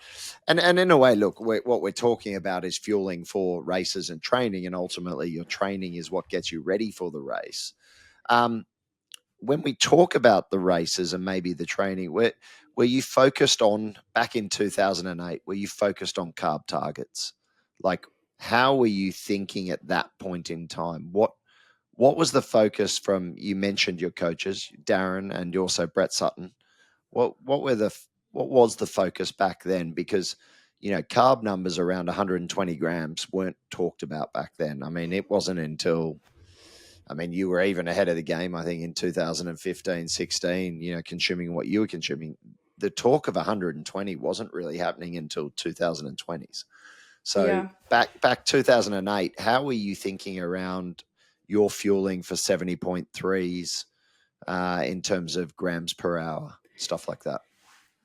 and in a way, look, what we're talking about is fueling for races and training, and ultimately your training is what gets you ready for the race. Um, when we talk about the races and maybe the training, were you focused on, back in 2008, were you focused on carb targets? Like, how were you thinking at that point in time? What was the focus from, you mentioned your coaches, Darren and also Brett Sutton. What was the focus back then? Because, carb numbers around 120 grams weren't talked about back then. I mean, it wasn't until, you were even ahead of the game, I think, in 2015, 16, consuming what you were consuming. The talk of 120 wasn't really happening until 2020s. So Yeah. back 2008, how were you thinking around your fueling for 70.3s in terms of grams per hour, stuff like that?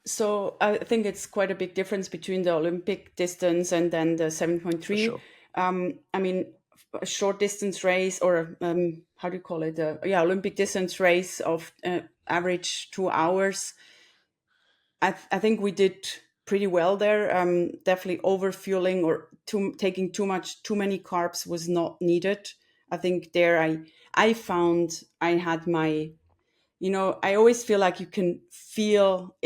So I think it's quite a big difference between the Olympic distance and then the For 7.3. sure. I mean, a short distance race, or how do you call it? Yeah, Olympic distance race of average 2 hours. I think we did pretty well there. Definitely overfueling or taking too many carbs was not needed. I think there I found I had my, I always feel like you can feel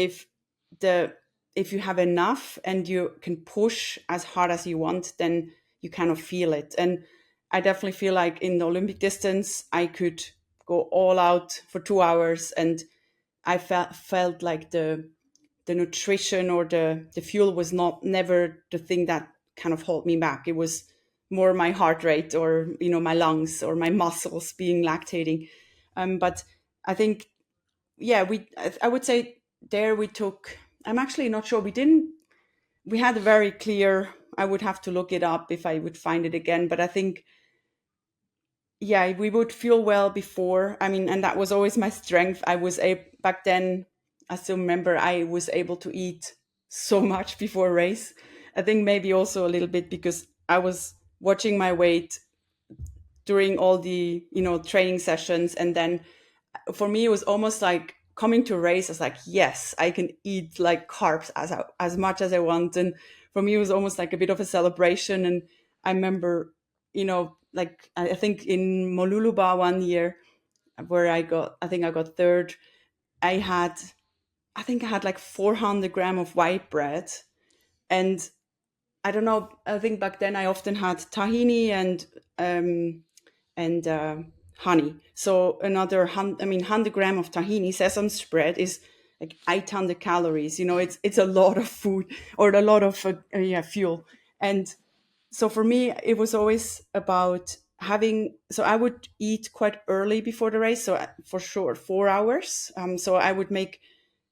the if you have enough and you can push as hard as you want, then you kind of feel it. And I definitely feel like in the Olympic distance I could go all out for 2 hours, and I felt like the nutrition or the fuel was not never the thing that kind of held me back. It was more my heart rate, or my lungs or my muscles being lactating. But I think, yeah, I would say there we took. I'm actually not sure. We had a very clear. I would have to look it up if I would find it again. But I think, yeah, we would feel well before. I mean, and that was always my strength. Back then, I still remember I was able to eat so much before a race. I think maybe also a little bit because I was watching my weight during all the training sessions, and then for me it was almost like coming to a race. I was like, yes, I can eat like carbs as much as I want, and for me it was almost like a bit of a celebration. And I remember, like I think in Moluluba one year, where I think I got third. I had I think I had like 400 gram of white bread, and I don't know. I think back then I often had tahini um, and honey. So another 100 gram of tahini sesame spread is like 800 calories. It's a lot of food, or a lot of yeah, fuel. And so for me, it was always about having. So I would eat quite early before the race. So for sure, 4 hours. So I would make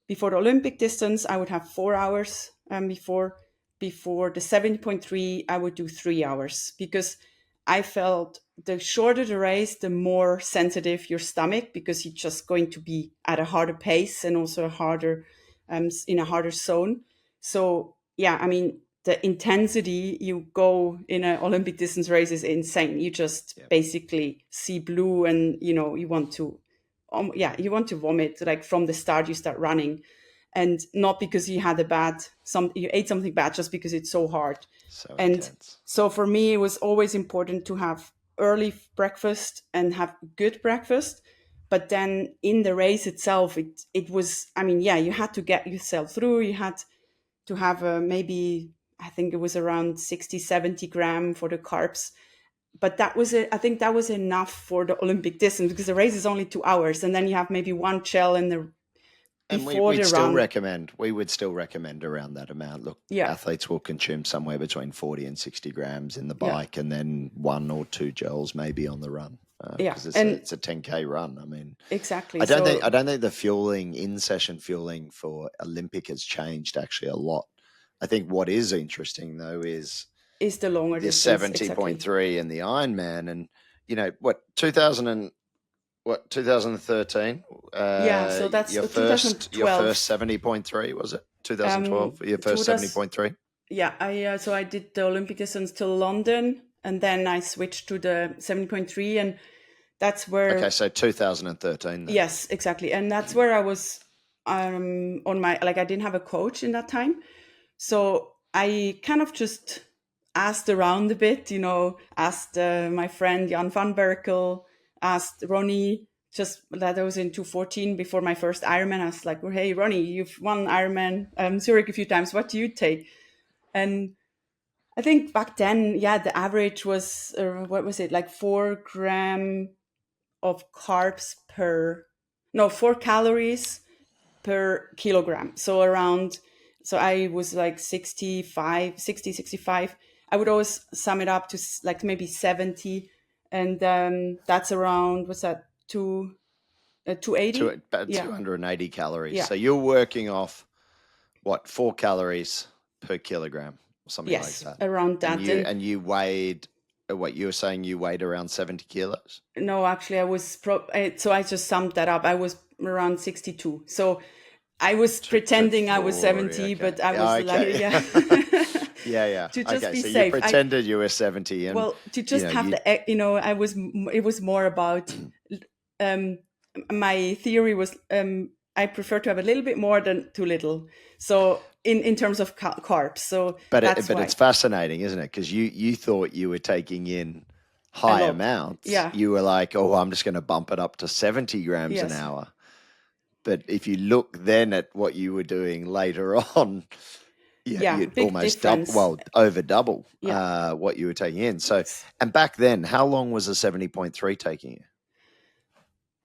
before the Olympic distance, I would have 4 hours before the 70.3, I would do 3 hours, because I felt the shorter the race, the more sensitive your stomach, because you're just going to be at a harder pace and also in a harder zone. So yeah, I mean, the intensity you go in an Olympic distance race is insane. You just Yeah. basically see blue, and you want to you want to vomit. Like from the start you start running, and not because you ate something bad, just because it's so hard. So And intense. so for me it was always important to have early breakfast and have good breakfast. But then in the race itself, it was, I mean, yeah, you had to get yourself through. You had to have maybe, I think it was around 60, 70 gram for the carbs. but that was it. I think that was enough for the Olympic distance, because the race is only 2 hours, and then you have maybe one gel in the And before the run. we would still recommend around that amount. Look, Yeah, athletes will consume somewhere between 40 and 60 grams in the yeah, bike, and then 1 or 2 gels maybe on the run, yeah, because and it's a 10K run. I mean, exactly. I So don't think the fueling in session fueling for Olympic has changed actually a lot. I think what is interesting though is is the longer the distance exactly? 70.3 and the Ironman, and what 2000 and what 2013, Yeah, so that's your first 2012. 70.3, was it 2012, your first 2000, 70.3? yeah, I did the Olympic distance till London, and then I switched to the 70.3, and that's Okay, where, so 2013 then. yes, exactly, and that's where I was on my, like, I didn't have a coach in that time, so I kind of just asked around a bit, asked my friend Jan van Berkel, asked Ronnie, just that I was in 214 before my first Ironman. I was like, well, hey, Ronnie, you've won Ironman Zurich a few times. What do you take? And I think back then, yeah, the average was, what was it, like 4 gram of carbs per, no, 4 calories per kilogram. So around, so I was like 65, 60, 65. I would always sum it up to like maybe 70. And that's around, what's that, 280? About Yeah. 280 calories. Yeah. So you're working off what, 4 calories per kilogram or something like Yes. that. Around And that. you And and you weighed what you were saying, you weighed around 70 kilos. no, actually, I was, so I just summed that up. I was around 62. So I was So pretending I was 40, 70, okay. but I Yeah, was like, okay. yeah, Yeah, yeah. to just Okay, be so you safe. pretended you were 70, and Well, to just have you the, I was, it was more about, um, my theory was, I prefer to have a little bit more than too little. So in terms of carbs. So that's but it's why fascinating, isn't it? Because you thought you were taking in a high lot. amounts. Yeah. You were like, oh, I'm just going to bump it up to 70 grams an Yes. hour. But if you look then at what you were doing later on, yeah, Yeah. you'd Big almost double, difference. well, over double Yeah. what you were taking in. So, and back then, how long was a 70.3 taking you?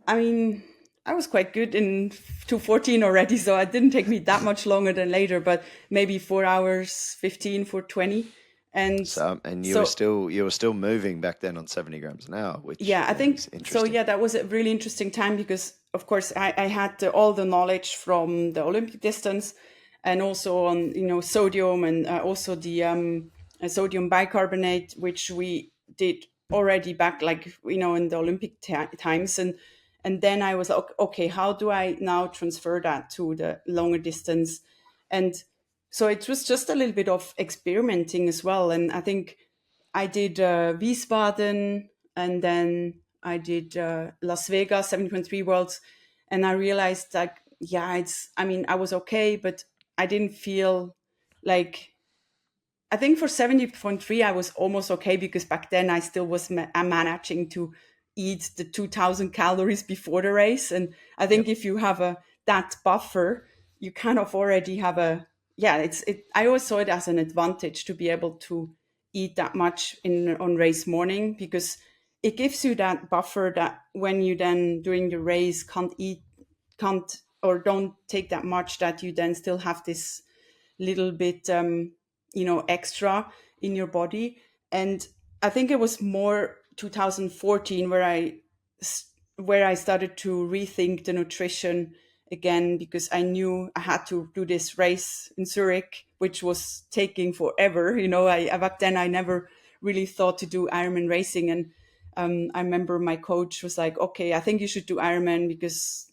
I mean, I was quite good in 214 already, so it didn't take me that much longer than later, but maybe 4 hours 15, 420. And So, and so, you were still moving back then on 70 grams an hour, which yeah, I think is so. interesting. Yeah, that was a really interesting time because, of course, I had all the knowledge from the Olympic distance, and also on sodium, and also the sodium bicarbonate, which we did already back, like in the Olympic times, and then I was like, okay, how do I now transfer that to the longer distance? And so it was just a little bit of experimenting as well, and I think I did Wiesbaden, and then I did Las Vegas 7.3 Worlds, and I realized like, yeah, I mean, I was okay, but I didn't feel like, I think for 70.3, I was almost okay because back then I still was managing to eat the 2000 calories before the race. And I think Yep. if you have that buffer, you kind of already have yeah, I always saw it as an advantage to be able to eat that much on race morning, because it gives you that buffer that when you then during the race can't or don't take that much, that you then still have this little bit extra in your body. And I think it was more 2014 where I started to rethink the nutrition again, because I knew I had to do this race in Zurich, which was taking forever. I back then I never really thought to do Ironman racing. And I remember my coach was like, okay, I think you should do Ironman because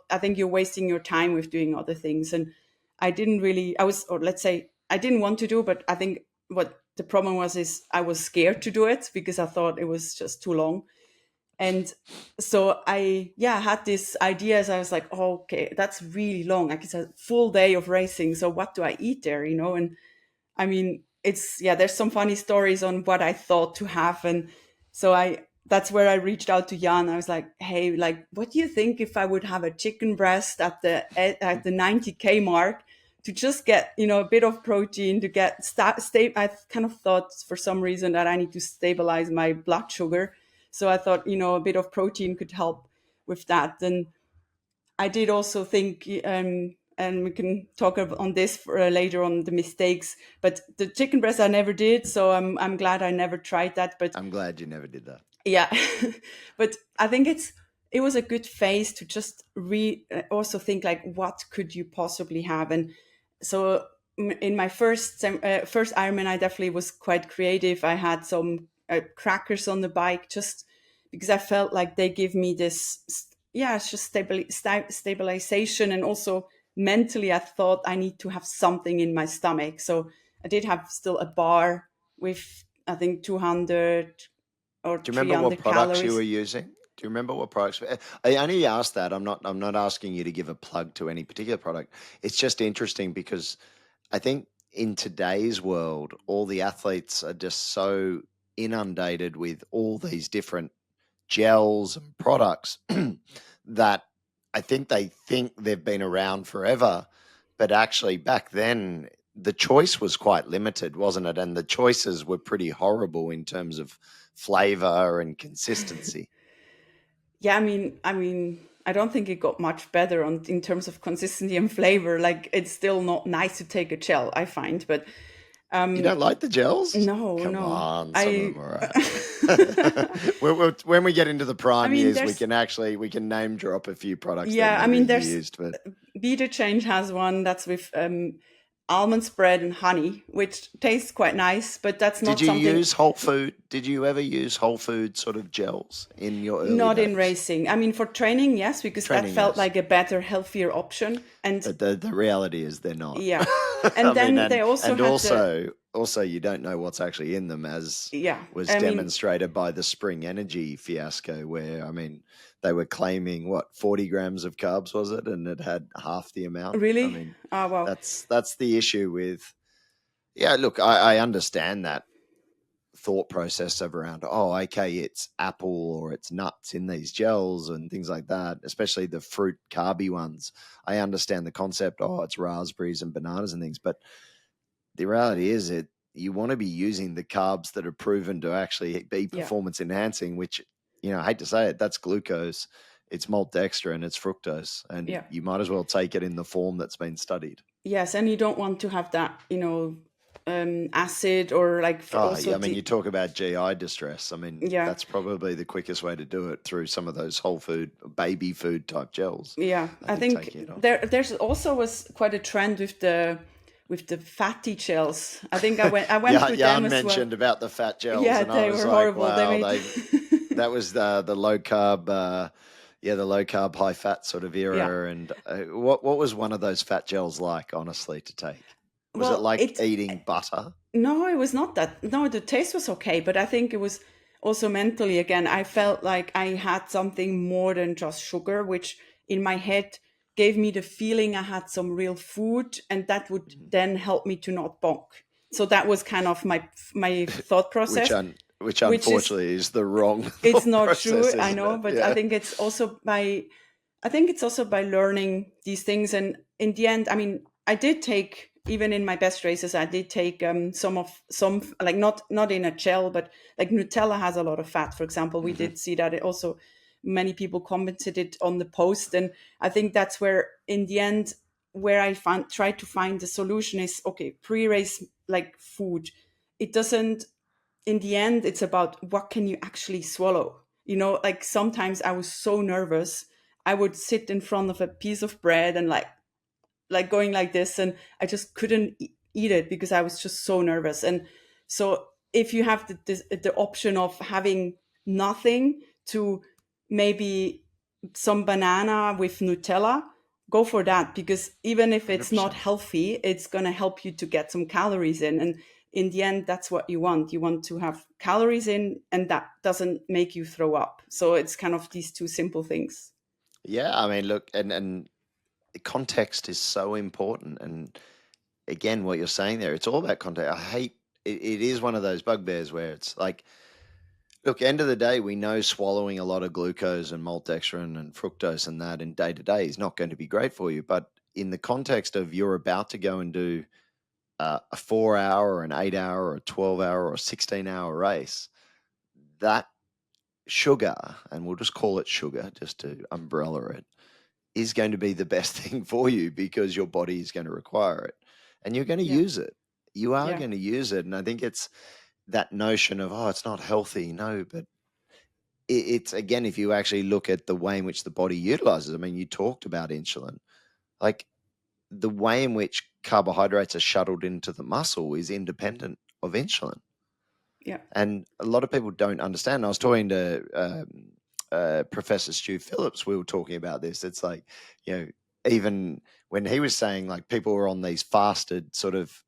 I think you're wasting your time with doing other things. And I didn't really, I was, or let's say, I didn't want to do, but I think what the problem was is I was scared to do it because I thought it was just too long. And so I had this idea, as I was like, oh, okay, that's really long. Like, it's a full day of racing. So what do I eat there, And I mean, there's some funny stories on what I thought to have. And so that's where I reached out to Jan. I was like, hey, like, what do you think if I would have a chicken breast at the 90K mark to just get, a bit of protein to get I kind of thought for some reason that I need to stabilize my blood sugar. So I thought, a bit of protein could help with that. And I did also think, and we can talk on this for, later on, the mistakes. But the chicken breast I never did, so I'm glad I never tried that. But I'm glad you never did that. yeah, but I think it was a good phase to just also think like, what could you possibly have? And so in my first Ironman, I definitely was quite creative. I had some crackers on the bike, just because I felt like they give me this, yeah, it's just stabilization. And also mentally, I thought I need to have something in my stomach. So I did have still a bar with, I think, 200 or Do you remember what 300 products you were calories. using? Do you remember what products? I only asked that. I'm not asking you to give a plug to any particular product. It's just interesting because I think in today's world, all the athletes are just so inundated with all these different gels and products that I think they've been around forever. But actually, back then, the choice was quite limited, wasn't it? And the choices were pretty horrible in terms of flavor and consistency. Yeah, I don't think it got much better in terms of consistency and flavor. Like, it's still not nice to take a gel, I find. But You don't like the gels? no, Come no, on, some of I. them are right. When we get into the I prime mean, years, there's we can name drop a few products that yeah, I neither mean, of you there's used. But Beta Change has one that's with almond spread and honey, which tastes quite nice, but that's did not you something. use Whole Food? Did you ever use Whole Food sort of gels in your early Not in days? racing. I mean, for training, yes, because that Training, felt yes. like a better, healthier option. And But the reality is they're not. yeah, I and mean, then they also and had the also you don't know what's actually in them, as yeah. was I mean, demonstrated by the Spring Energy fiasco, where I mean they were claiming what 40 grams of carbs was it, and it had half the amount. I really? mean, Oh wow. that's the issue with. Yeah, look, I understand that thought process of around, oh, okay, it's apple or it's nuts in these gels and things like that, especially the fruit carby ones. I understand the concept, oh, it's raspberries and bananas and things, but the reality is you want to be using the carbs that are proven to actually be Yeah, performance enhancing, which, I hate to say it, that's glucose, it's maltodextrin, it's fructose, and yeah. you might as well take it in the form that's been studied. Yes, and you don't want to have that, acid or like for Oh, also yeah, I mean, the you talk about GI distress. I mean, yeah. that's probably the quickest way to do it through some of those whole food, baby food type gels. Yeah, I I think think taking it off. there's also was quite a trend with the fatty gels. I think I went Yeah, through them Jan as well. mentioned about the fat gels, Yeah, and I they was were like, horrible. They wow, made that was the low carb, the low carb, high fat sort of yeah. era. And what was one of those fat gels like, honestly, to take? Was it Well, like it eating butter? no, it was not that. No, the taste was okay, but I think it was also mentally again. I felt like I had something more than just sugar, which in my head gave me the feeling I had some real food, and that would Mhm. then help me to not bonk. So that was kind of my thought which process, which which is unfortunately is the wrong it's thought not true, process, I isn't know, it? but Yeah. I think it's also by learning these things. And in the end, I mean, I did take, even in my best races, I did take some like not in a gel, but like Nutella has a lot of fat, for example. We Hmm. did see that. It also, many people commented it on the post, and I think that's where in the end, where I try to find the solution is, okay, pre-race like food, it doesn't, in the end, it's about what can you actually swallow. Like sometimes I was so nervous, I would sit in front of a piece of bread and like going like this, and I just couldn't eat it because I was just so nervous. And so if you have the option of having nothing to maybe some banana with Nutella, go for that, because even if it's not 100%. healthy, it's going to help you to get some calories in. And in the end, that's what you want. You want to have calories in, and that doesn't make you throw up. So it's kind of these two simple things. Yeah, I mean, look, and the context is so important. And again, what you're saying there, it's all about context. I hate it. It is one of those bugbears where it's like, look, end of the day, we know swallowing a lot of glucose and maltodextrin and fructose and that in day to day is not going to be great for you. But in the context of you're about to go and do a 4 hour or an 8 hour or a 12 hour or a 16 hour race, that sugar, and we'll just call it sugar just to umbrella it, is going to be the best thing for you because your body is going to require it and you're going to Yeah. use it. You are Yeah. going to use it. And I think it's that notion of, oh, it's not healthy. No, but it's again, if you actually look at the way in which the body utilizes, I mean, you talked about insulin, like the way in which carbohydrates are shuttled into the muscle is independent of insulin. Yeah. And a lot of people don't understand. I was talking to Professor Stu Phillips. We were talking about this. It's like, even when he was saying like people were on these fasted sort of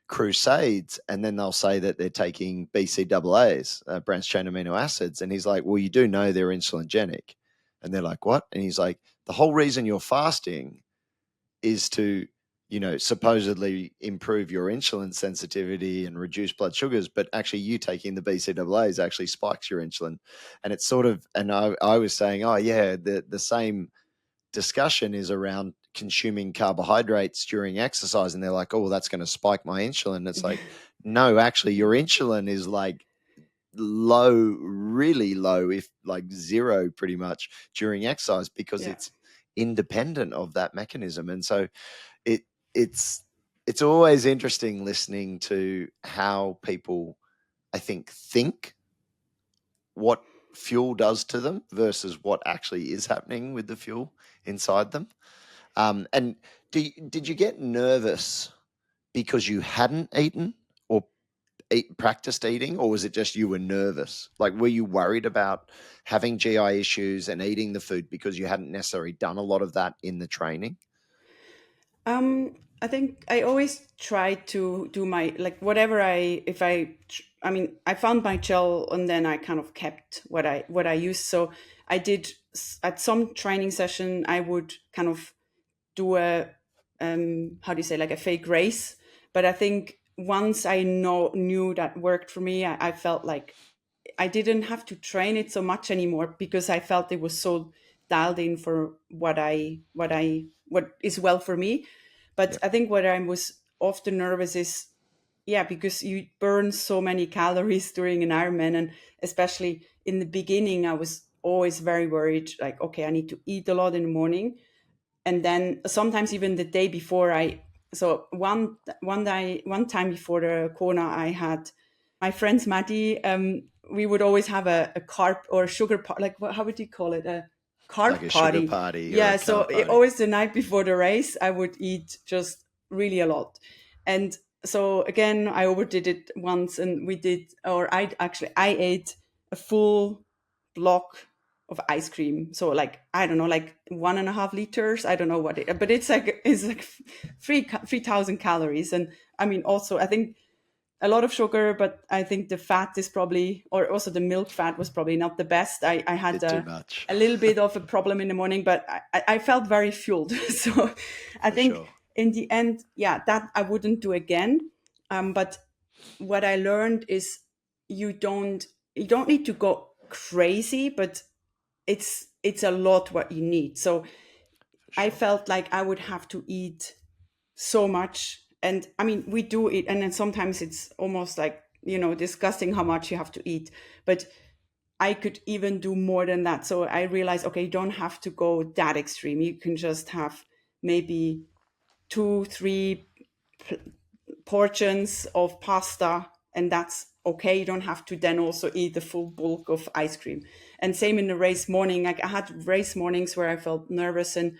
crusades, and then they'll say that they're taking BCAAs, branched chain amino acids. And he's like, well, you do know they're insulinogenic. And they're like, what? And he's like, the whole reason you're fasting is to, supposedly improve your insulin sensitivity and reduce blood sugars, but actually you taking the BCAAs actually spikes your insulin. And it's sort of, and I was saying, oh yeah, the same discussion is around consuming carbohydrates during exercise. And they're like, oh, well, that's going to spike my insulin. It's like, no, actually your insulin is like low, really low, if like zero pretty much during exercise, because Yeah. it's independent of that mechanism. And so it it's always interesting listening to how people, I think what fuel does to them versus what actually is happening with the fuel inside them. And did you get nervous because you hadn't eaten or practiced eating, or was it just you were nervous? Like, were you worried about having GI issues and eating the food because you hadn't necessarily done a lot of that in the training? I think I always try to do my, like, whatever I mean, I found my gel and then I kind of kept what I used. So I did at some training session, I would kind of do a, how do you say, like a fake race. But I think once I knew that worked for me, I felt like I didn't have to train it so much anymore because I felt it was so dialed in for what is well for me. But Yep. I think what I was often nervous is, yeah, because you burn so many calories during an Ironman, and especially in the beginning, I was always very worried. Like, okay, I need to eat a lot in the morning, and then sometimes even the day before. So one time before the Kona, I had my friends Maddie. We would always have a carb or sugar like how would you call it, a Like carb a sugar party? party or a Yeah, so carb party. always the night before the race, I would eat just really a lot, and so again I overdid it once, and we did, or I ate a full block of ice cream. So like, I don't know, like 1.5 liters. I don't know what it, but it's like 3,000 calories. And I mean, also I think a lot of sugar, but I think the fat is probably, or also the milk fat was probably not the best. I had Bit too much. a little bit of a problem in the morning, but I felt very fueled. So I For think sure. in the end, yeah, that I wouldn't do again. But what I learned is you don't need to go crazy, but it's a lot what you need. So For I sure. felt like I would have to eat so much. And I mean, we do it, and then sometimes it's almost like, disgusting how much you have to eat. But I could even do more than that. So I realized, okay, you don't have to go that extreme. You can just have maybe two, three portions of pasta, and that's okay. You don't have to then also eat the full bulk of ice cream. And same in the race morning. Like, I had race mornings where I felt nervous, and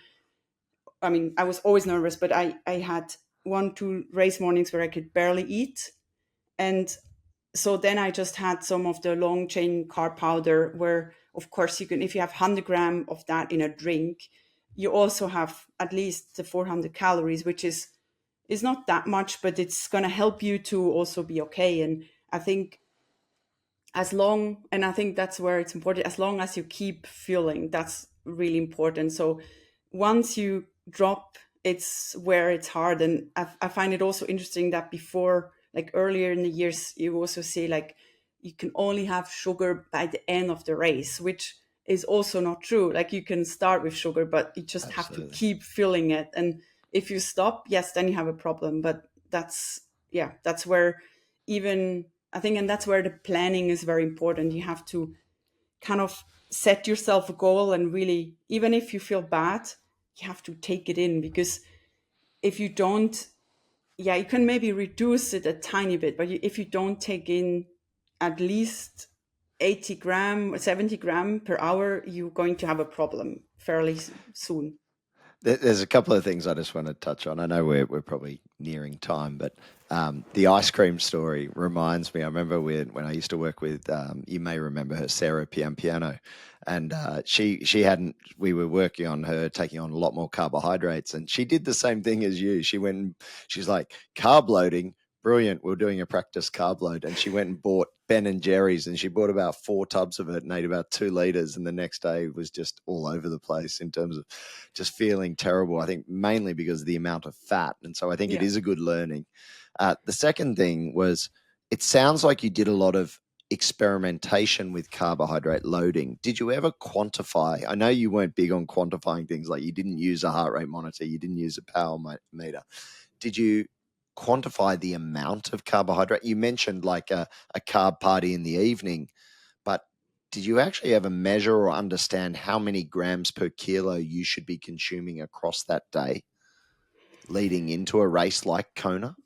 I mean, I was always nervous, but I had 1, 2 race mornings where I could barely eat. And so then I just had some of the long chain carb powder, where of course you can, if you have 100 gram of that in a drink, you also have at least the 400 calories, which is not that much, but it's going to help you to also be okay. And I think, and I think that's where it's important, as long as you keep fueling, that's really important. So once you drop, it's where it's hard. And I find it also interesting that before, like earlier in the years, you also say like you can only have sugar by the end of the race, which is also not true. Like you can start with sugar, but you just have to Absolutely. keep filling it. And if you stop, yes, then you have a problem. But that's where even I think, and that's where the planning is very important. You have to kind of set yourself a goal and really, even if you feel bad, you have to take it in, because if you don't, yeah, you can maybe reduce it a tiny bit, but if you don't take in at least 80 gram, 70 gram per hour, you're going to have a problem fairly soon. There's a couple of things I just want to touch on. I know we're probably nearing time, but the ice cream story reminds me. I remember when I used to work with, you may remember her, Sarah Piano, and she hadn't. We were working on her taking on a lot more carbohydrates, and she did the same thing as you. She's like, carb loading. Brilliant. We are doing a practice carb load, and she went and bought Ben and Jerry's, and she bought about 4 tubs of it and ate about 2 liters. And the next day was just all over the place in terms of just feeling terrible. I think mainly because of the amount of fat, and so I think it Yeah. is a good learning. The second thing was, it sounds like you did a lot of experimentation with carbohydrate loading. Did you ever quantify? I know you weren't big on quantifying things, like you didn't use a heart rate monitor, you didn't use a power meter. Did you quantify the amount of carbohydrate? You mentioned like a carb party in the evening, but did you actually ever measure or understand how many grams per kilo you should be consuming across that day leading into a race like Kona?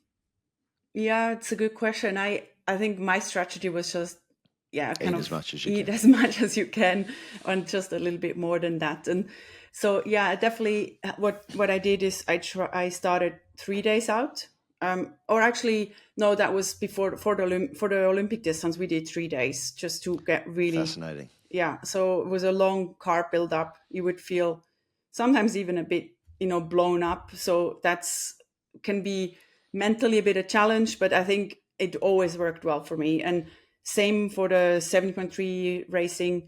Yeah, it's a good question. I think my strategy was just, yeah, kind Eat as of much as you eat can. as much as you can, and just a little bit more than that. And so yeah, definitely what I did is I started 3 days out. Or actually no, that was before, for the Olympic distance. We did 3 days just to get really, Fascinating. yeah. So it was a long carb build up. You would feel sometimes even a bit, blown up. So that's can be mentally a bit a challenge, but I think it always worked well for me. And same for the 70.3 racing.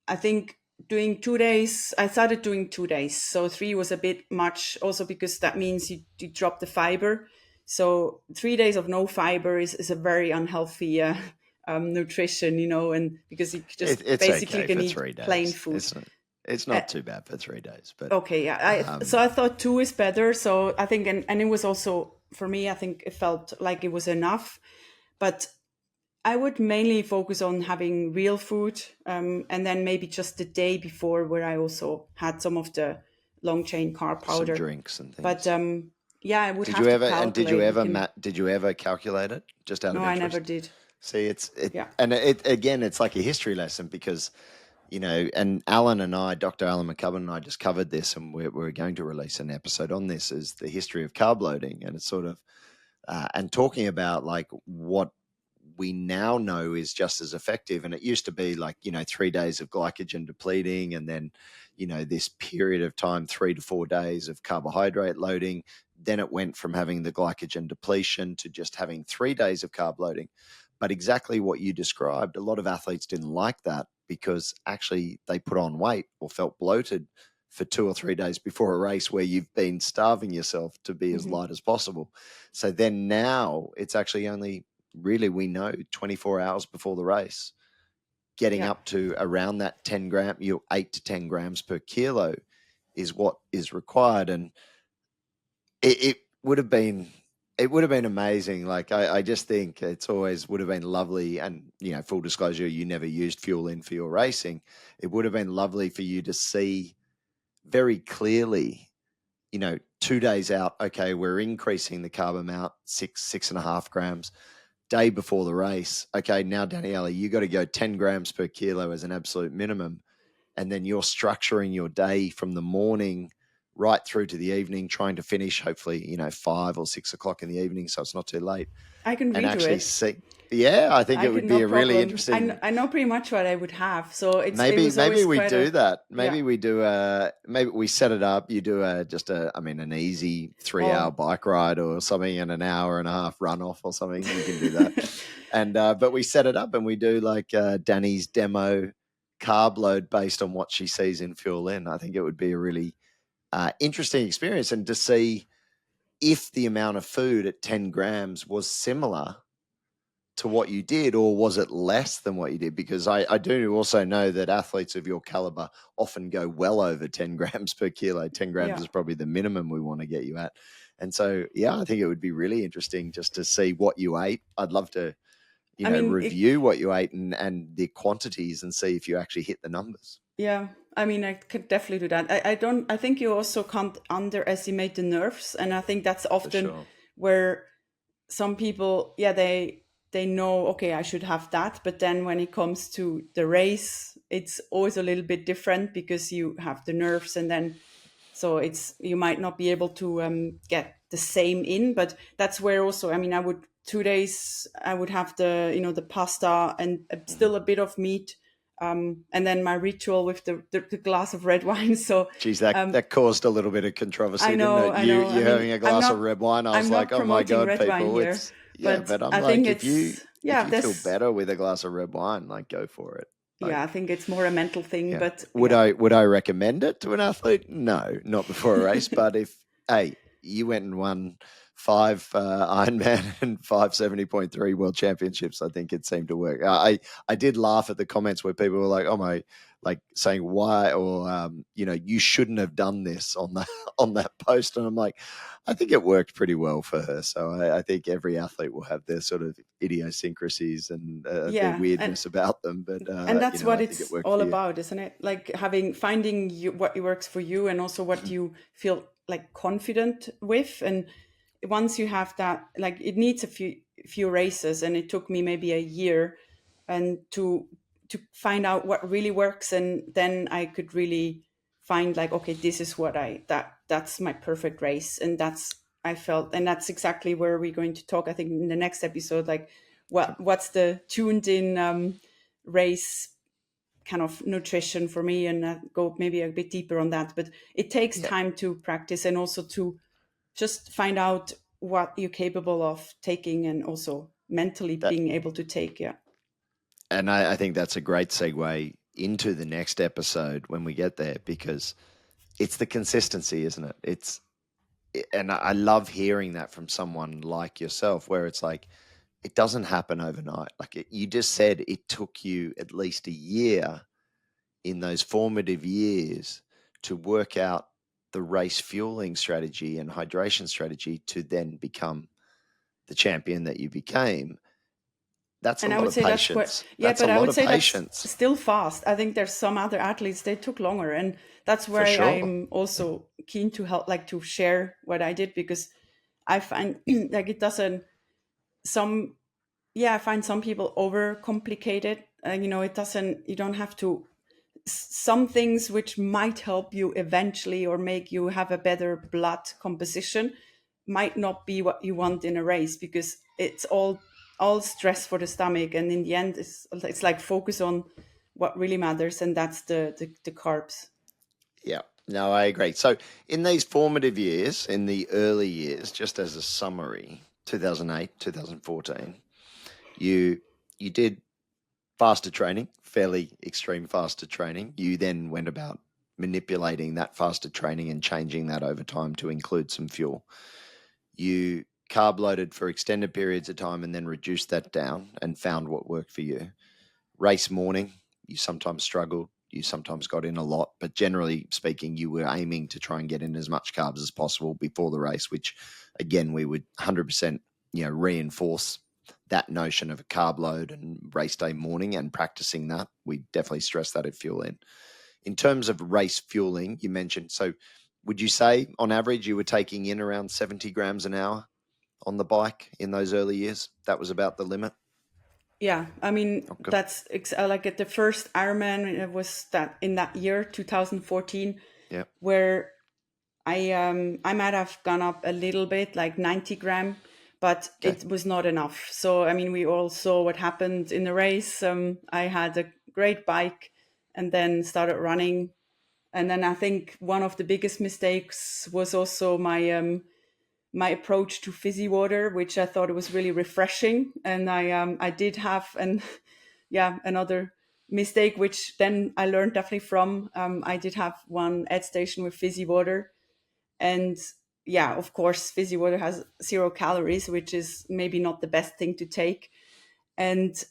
I think doing 2 days, I started doing 2 days. So three was a bit much also, because that means you drop the fiber. So 3 days of no fiber is a very unhealthy nutrition, and because you just It's basically okay can for eat 3 days. plain food. It's Uh, not too bad for 3 days, but Okay, yeah. So um, I thought two is better. So I think, and it was also for me, I think it felt like it was enough. But I would mainly focus on having real food, and then maybe just the day before, where I also had some of the long chain carb some powder. drinks and But things. yeah, I would Did you have to ever and calculate. You can. did you ever calculate it, just out No, of I never interest? did. See, Yeah. it again, it's like a history lesson, because and Alan and I, Dr. Alan McCubbin and I just covered this, and we're going to release an episode on this, is the history of carb loading. And it's sort of, and talking about like what we now know is just as effective. And it used to be like, 3 days of glycogen depleting, and then, this period of time, 3 to 4 days of carbohydrate loading. Then it went from having the glycogen depletion to just having 3 days of carb loading. But exactly what you described, a lot of athletes didn't like that, because actually they put on weight or felt bloated for 2 or 3 days before a race, where you've been starving yourself to be as Hmm. light as possible. So then now it's actually only, really, we know, 24 hours before the race, getting Yeah. up to around that 8 to 10 grams per kilo is what is required. And it would have been, amazing. Like, I just think it's always would have been lovely. And, full disclosure, you never used Fuelin for your racing. It would have been lovely for you to see very clearly, 2 days out, okay, we're increasing the carb amount, 6.5 grams. Day before the race, okay, now Daniela, you got to go 10 grams per kilo as an absolute minimum. And then you're structuring your day from the morning right through to the evening, trying to finish hopefully, 5 or 6 o'clock in the evening, so it's not too late. I can And redo actually it. see, yeah, I think I it would can, be no a really problem. interesting. I know pretty much what I would have. So it Maybe was always we quite do a, that. yeah. Maybe we do maybe we set it up. You do an easy 3 hour Oh. bike ride or something, and an hour and a half run off or something. You can do that. And but we set it up, and we do like Danny's demo carb load based on what she sees in Fuelin. I think it would be a really interesting experience, and to see if the amount of food at 10 grams was similar to what you did, or was it less than what you did? Because I do also know that athletes of your caliber often go well over 10 grams per kilo. 10 grams Yeah. is probably the minimum we want to get you at. And so, yeah, I think it would be really interesting just to see what you ate. I'd love to, I mean, review what you ate and the quantities and see if you actually hit the numbers. yeah, I mean, I could definitely do that. I think you also can't underestimate the nerves. And I think that's For often sure. where some people, yeah, they know, okay, I should have that. But then when it comes to the race, it's always a little bit different because you have the nerves, and then so it's you might not be able to get the same in. But that's where also, I mean, I would 2 days I would have the pasta and Mhm. still a bit of meat, and then my ritual with the glass of red wine. So Geez, that caused a little bit of controversy, didn't it? I You know. I you having mean, a glass of red wine. I was I'm like, not oh my promoting god, red wine people, here, it's yeah. but But I'm I think like, it's if yeah, you feel this better with a glass of red wine, like go for it. yeah, I Like, think it's more a mental thing. yeah. But Would yeah, I recommend it to an athlete? No, not before a race. But if hey, you went and won five Ironman and 570.3 World Championships, I think it seemed to work. I did laugh at the comments where people were like, "Oh my," like saying why, or you shouldn't have done this on the on that post, and I'm like, I think it worked pretty well for her. So I think every athlete will have their sort of idiosyncrasies and their yeah, weirdness about them, but and that's what I think it it's worked all for you. about, isn't it? Like finding what works for you, and also what you feel like confident with. And once you have that, like it needs a few races, and it took me maybe a year and to find out what really works, and then I could really find like, okay, this is what that's my perfect race. And that's I felt, and that's exactly where we're going to talk, I think, in the next episode, like what's the tuned in race kind of nutrition for me, and go maybe a bit deeper on that. But it takes Yeah, time to practice, and also to just find out what you're capable of taking, and also mentally that being able to take. Yeah. and I think that's a great segue into the next episode when we get there, because it's the consistency, isn't it? And I love hearing that from someone like yourself, where it's like it doesn't happen overnight. Like you just said, it took you at least a year in those formative years to work out the race fueling strategy and hydration strategy to then become the champion that you became. That's a And I lot would of say that's quite, patience. yeah, That's a but I lot would of say that's patience still fast. I think there's some other athletes, they took longer. And that's for where sure. I'm also keen to help, like to share what I did, because I find like it doesn't, some, yeah, I find some people overcomplicate it. It doesn't, you don't have to, some things which might help you eventually or make you have a better blood composition might not be what you want in a race, because it's all stress for the stomach. And in the end, it's like focus on what really matters, and that's the carbs. Yeah. No, I agree. So, in these formative years, in the early years, just as a summary, 2008, 2014, you did faster training, fairly extreme faster training. You then went about manipulating that faster training and changing that over time to include some fuel. You carb loaded for extended periods of time and then reduced that down and found what worked for you. Race morning, you sometimes struggled, you sometimes got in a lot, but generally speaking, you were aiming to try and get in as much carbs as possible before the race, which again, we would 100% reinforce that notion of a carb load and race day morning and practicing that. We definitely stress that at Fuelin. In terms of race fueling, you mentioned, so would you say on average you were taking in around 70 grams an hour on the bike in those early years? That was about the limit? Yeah, I mean, Okay. like at the first Ironman, it was that in that year 2014, Yeah. where I might have gone up a little bit, like 90 gram, but Okay. it was not enough. So I mean, we all saw what happened in the race. I had a great bike, and then started running, and then I think one of the biggest mistakes was also my approach to fizzy water, which I thought it was really refreshing. And I did have yeah, another mistake, which then I learned definitely from. I did have one aid station with fizzy water, and yeah, of course, fizzy water has 0 calories, which is maybe not the best thing to take. And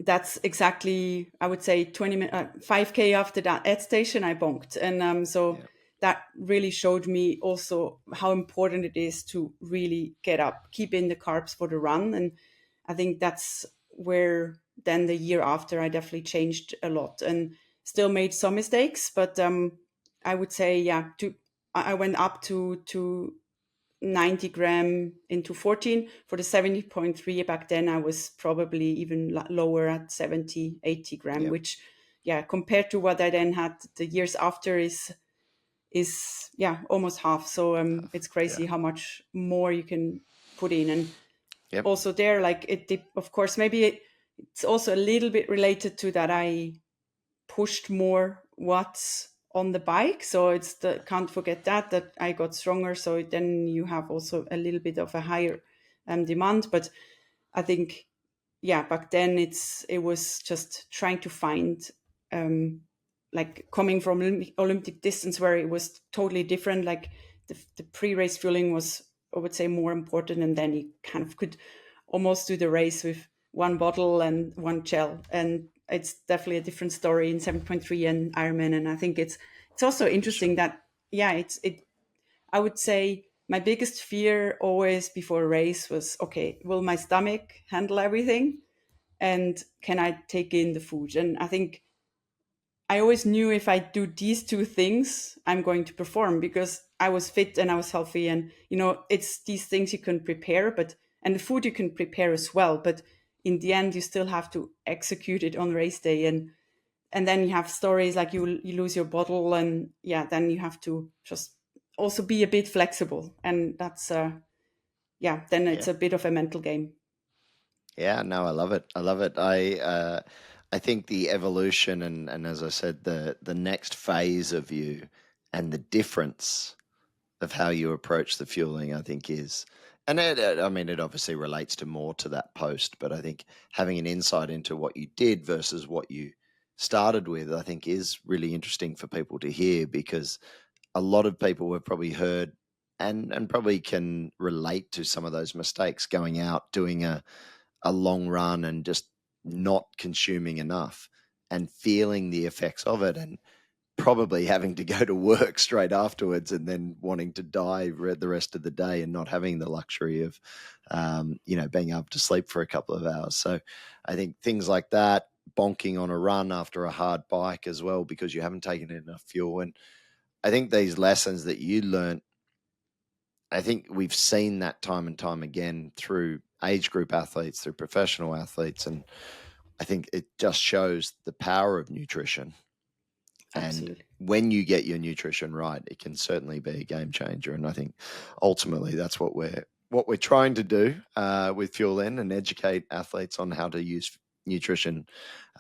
that's exactly, I would say, 5K after that aid station, I bonked. And so Yeah. that really showed me also how important it is to really get up, keep in the carbs for the run. And I think that's where then the year after I definitely changed a lot and still made some mistakes. But I would say, yeah, I went up to 90 gram into 14 for the 70.3. Back then I was probably even lower at 70, 80 gram, Yeah. which, yeah, compared to what I then had the years after is yeah, almost half. So it's Yeah. crazy how much more you can put in. And Yep. also there, like of course, maybe it's also a little bit related to that I pushed more watts on the bike. So can't forget that I got stronger. So then you have also a little bit of a higher demand. But I think, yeah, back then it was just trying to find, like coming from Olympic distance where it was totally different. Like the pre-race fueling was, I would say, more important. And then you kind of could almost do the race with one bottle and one gel. And it's definitely a different story in 7.3 and Ironman. And I think it's also For sure. interesting that, yeah, I would say my biggest fear always before a race was, okay, will my stomach handle everything? And can I take in the food? And I think I always knew if I do these two things, I'm going to perform because I was fit and I was healthy. And, it's these things you can prepare, and the food you can prepare as well. But in the end, you still have to execute it on race day. And then you have stories like you lose your bottle, and yeah, then you have to just also be a bit flexible. And that's, yeah, then Yeah. it's a bit of a mental game. Yeah, no, I love it. I love it. I think the evolution and as I said, the next phase of you and the difference of how you approach the fueling, I think is, and I mean, it obviously relates to more to that post, but I think having an insight into what you did versus what you started with, I think is really interesting for people to hear because a lot of people have probably heard and probably can relate to some of those mistakes going out, doing a long run and just not consuming enough and feeling the effects of it and probably having to go to work straight afterwards and then wanting to die the rest of the day and not having the luxury of being able to sleep for a couple of hours. So I think things like that, bonking on a run after a hard bike as well because you haven't taken enough fuel. And I think these lessons that you learned, I think we've seen that time and time again through age group athletes, through professional athletes. And I think it just shows the power of nutrition. And Absolutely. when you get your nutrition right, it can certainly be a game changer. And I think ultimately that's what we're trying to do with Fuelin and educate athletes on how to use nutrition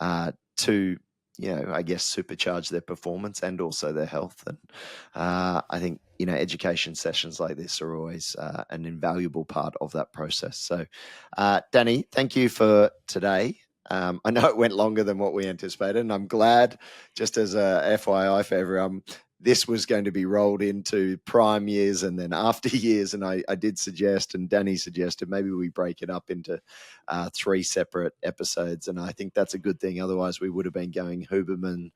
to I guess supercharge their performance and also their health. And I think education sessions like this are always an invaluable part of that process. So, Danny, thank you for today. I know it went longer than what we anticipated, and I'm glad, just as a FYI for everyone, this was going to be rolled into prime years and then after years. And I did suggest, and Danny suggested, maybe we break it up into 3 separate episodes. And I think that's a good thing. Otherwise, we would have been going Huberman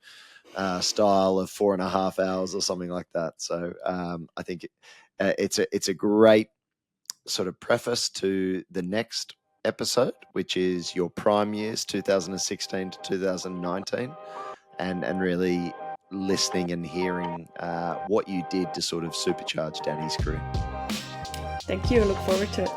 style of 4.5 hours or something like that. So I think it's a great sort of preface to the next episode, which is your prime years, 2016 to 2019, and really listening and hearing what you did to sort of supercharge Danny's career. Thank you. I look forward to it.